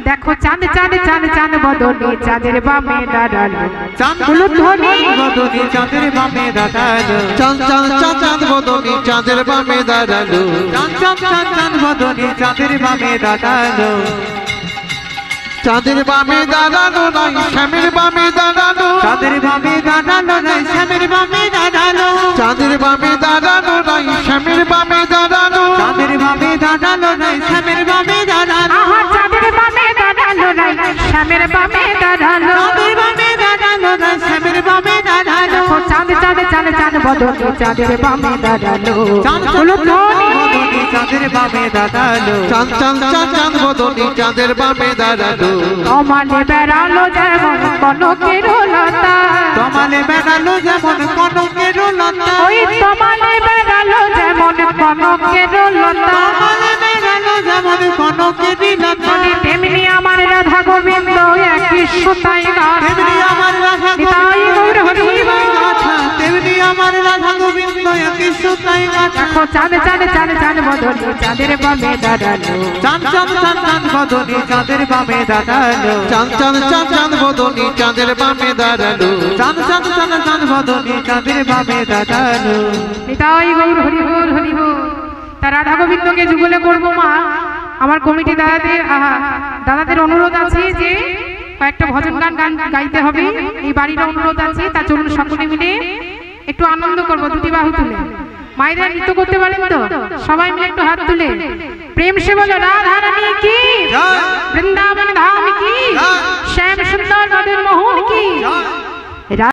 দেখো চাঁদ চাঁদ চাঁদ চাঁদ বদনে চাঁদের বামে দাঁড়ালো, হলুদ ধ্বনি বদনে চাঁদের বামে দাঁড়ালো, চাঁদ চাঁদ চাঁদ চাঁদ বদনে চাঁদের বামে দাঁড়ালো, চাঁদ চাঁদ চাঁদ চাঁদ বদনে চাঁদের বামে দাঁড়ালো, চাঁদের বামে দাঁড়ানো নাই শ্যামের বামে দাঁড়ানো, চাঁদের বামে দাঁড়ালো নাই শ্যামের বামে দাঁড়ালো, চাঁদের বামে দাঁড়ানো নাই শ্যামের বামে দাঁড়ানো, চাঁদের বামে দাঁড়ালো নাই শ্যামের বামে দাঁড়ালো, আহা চাঁদের বামে দাঁড়ালো নাই শ্যামের বামে দাঁড়ালো, চাঁদের বামে দাঁড়ালো নাই শ্যামের বামে দাঁড়ালো, চাঁদ চাঁদ চাঁদ চাঁদ বদনে চাঁদের বামে দাঁড়ালো, চাঁদ হলুদ ধ্বনি বদনে চাঁদের বামে দাঁড়ালো, চাঁদ চাঁদ চাঁদ চাঁদ বদনে চাঁদের বামে দাঁড়ালো, তমালে বেড়ালো যেমন কনকের লতা, তমালে বেড়ালো যেমন কনকের লতা, ওই তমালে বেড়ালো যেমন কনকের লতা, তমালে বেড়ালো যেমন কনকের লতা, তেমনি আমার রাধা গোবিন্দ একই সুতাই গাথা, তেমনি আমার রাধা নিতাই গৌর হরি গাথা, তেমনি আমার রাধা গোবিন্দ একই সুতাই গাথা। দেখো চাঁদ চাঁদ চাঁদ চাঁদ বদনে চাঁদের বামে দাঁড়ালো, চাঁদ চাঁদ চাঁদ চাঁদ বদনে চাঁদের বামে দাঁড়ালো, চাঁদ চাঁদ চাঁদ চাঁদ বদনে চাঁদের বামে দাঁড়ালো, চাঁদ চাঁদ চাঁদ চাঁদ বদনে চাঁদের বামে দাঁড়ালো। নিতাই গৌর হরি বল হরি বল। তা রাধা গোবিন্দকে যুগলে করবো মা। আমার কমিটি দাদাদের অনুরোধ আছে যে কয়েকটা ভজন গান গাইতে হবে, এই বাড়ির অনুরোধ আছে। তা চলুন সকলে মিলে একটু আনন্দ করবো, দুটি বাহু তুলে। মায়েরা নৃত্য করতে পারেন তো? সবাই মিলে একটু হাত তুলে প্রেম সে বলো রাধা রানী কি, বৃন্দাবন ধাম কি, শ্যাম সুন্দর মদন মোহন কি।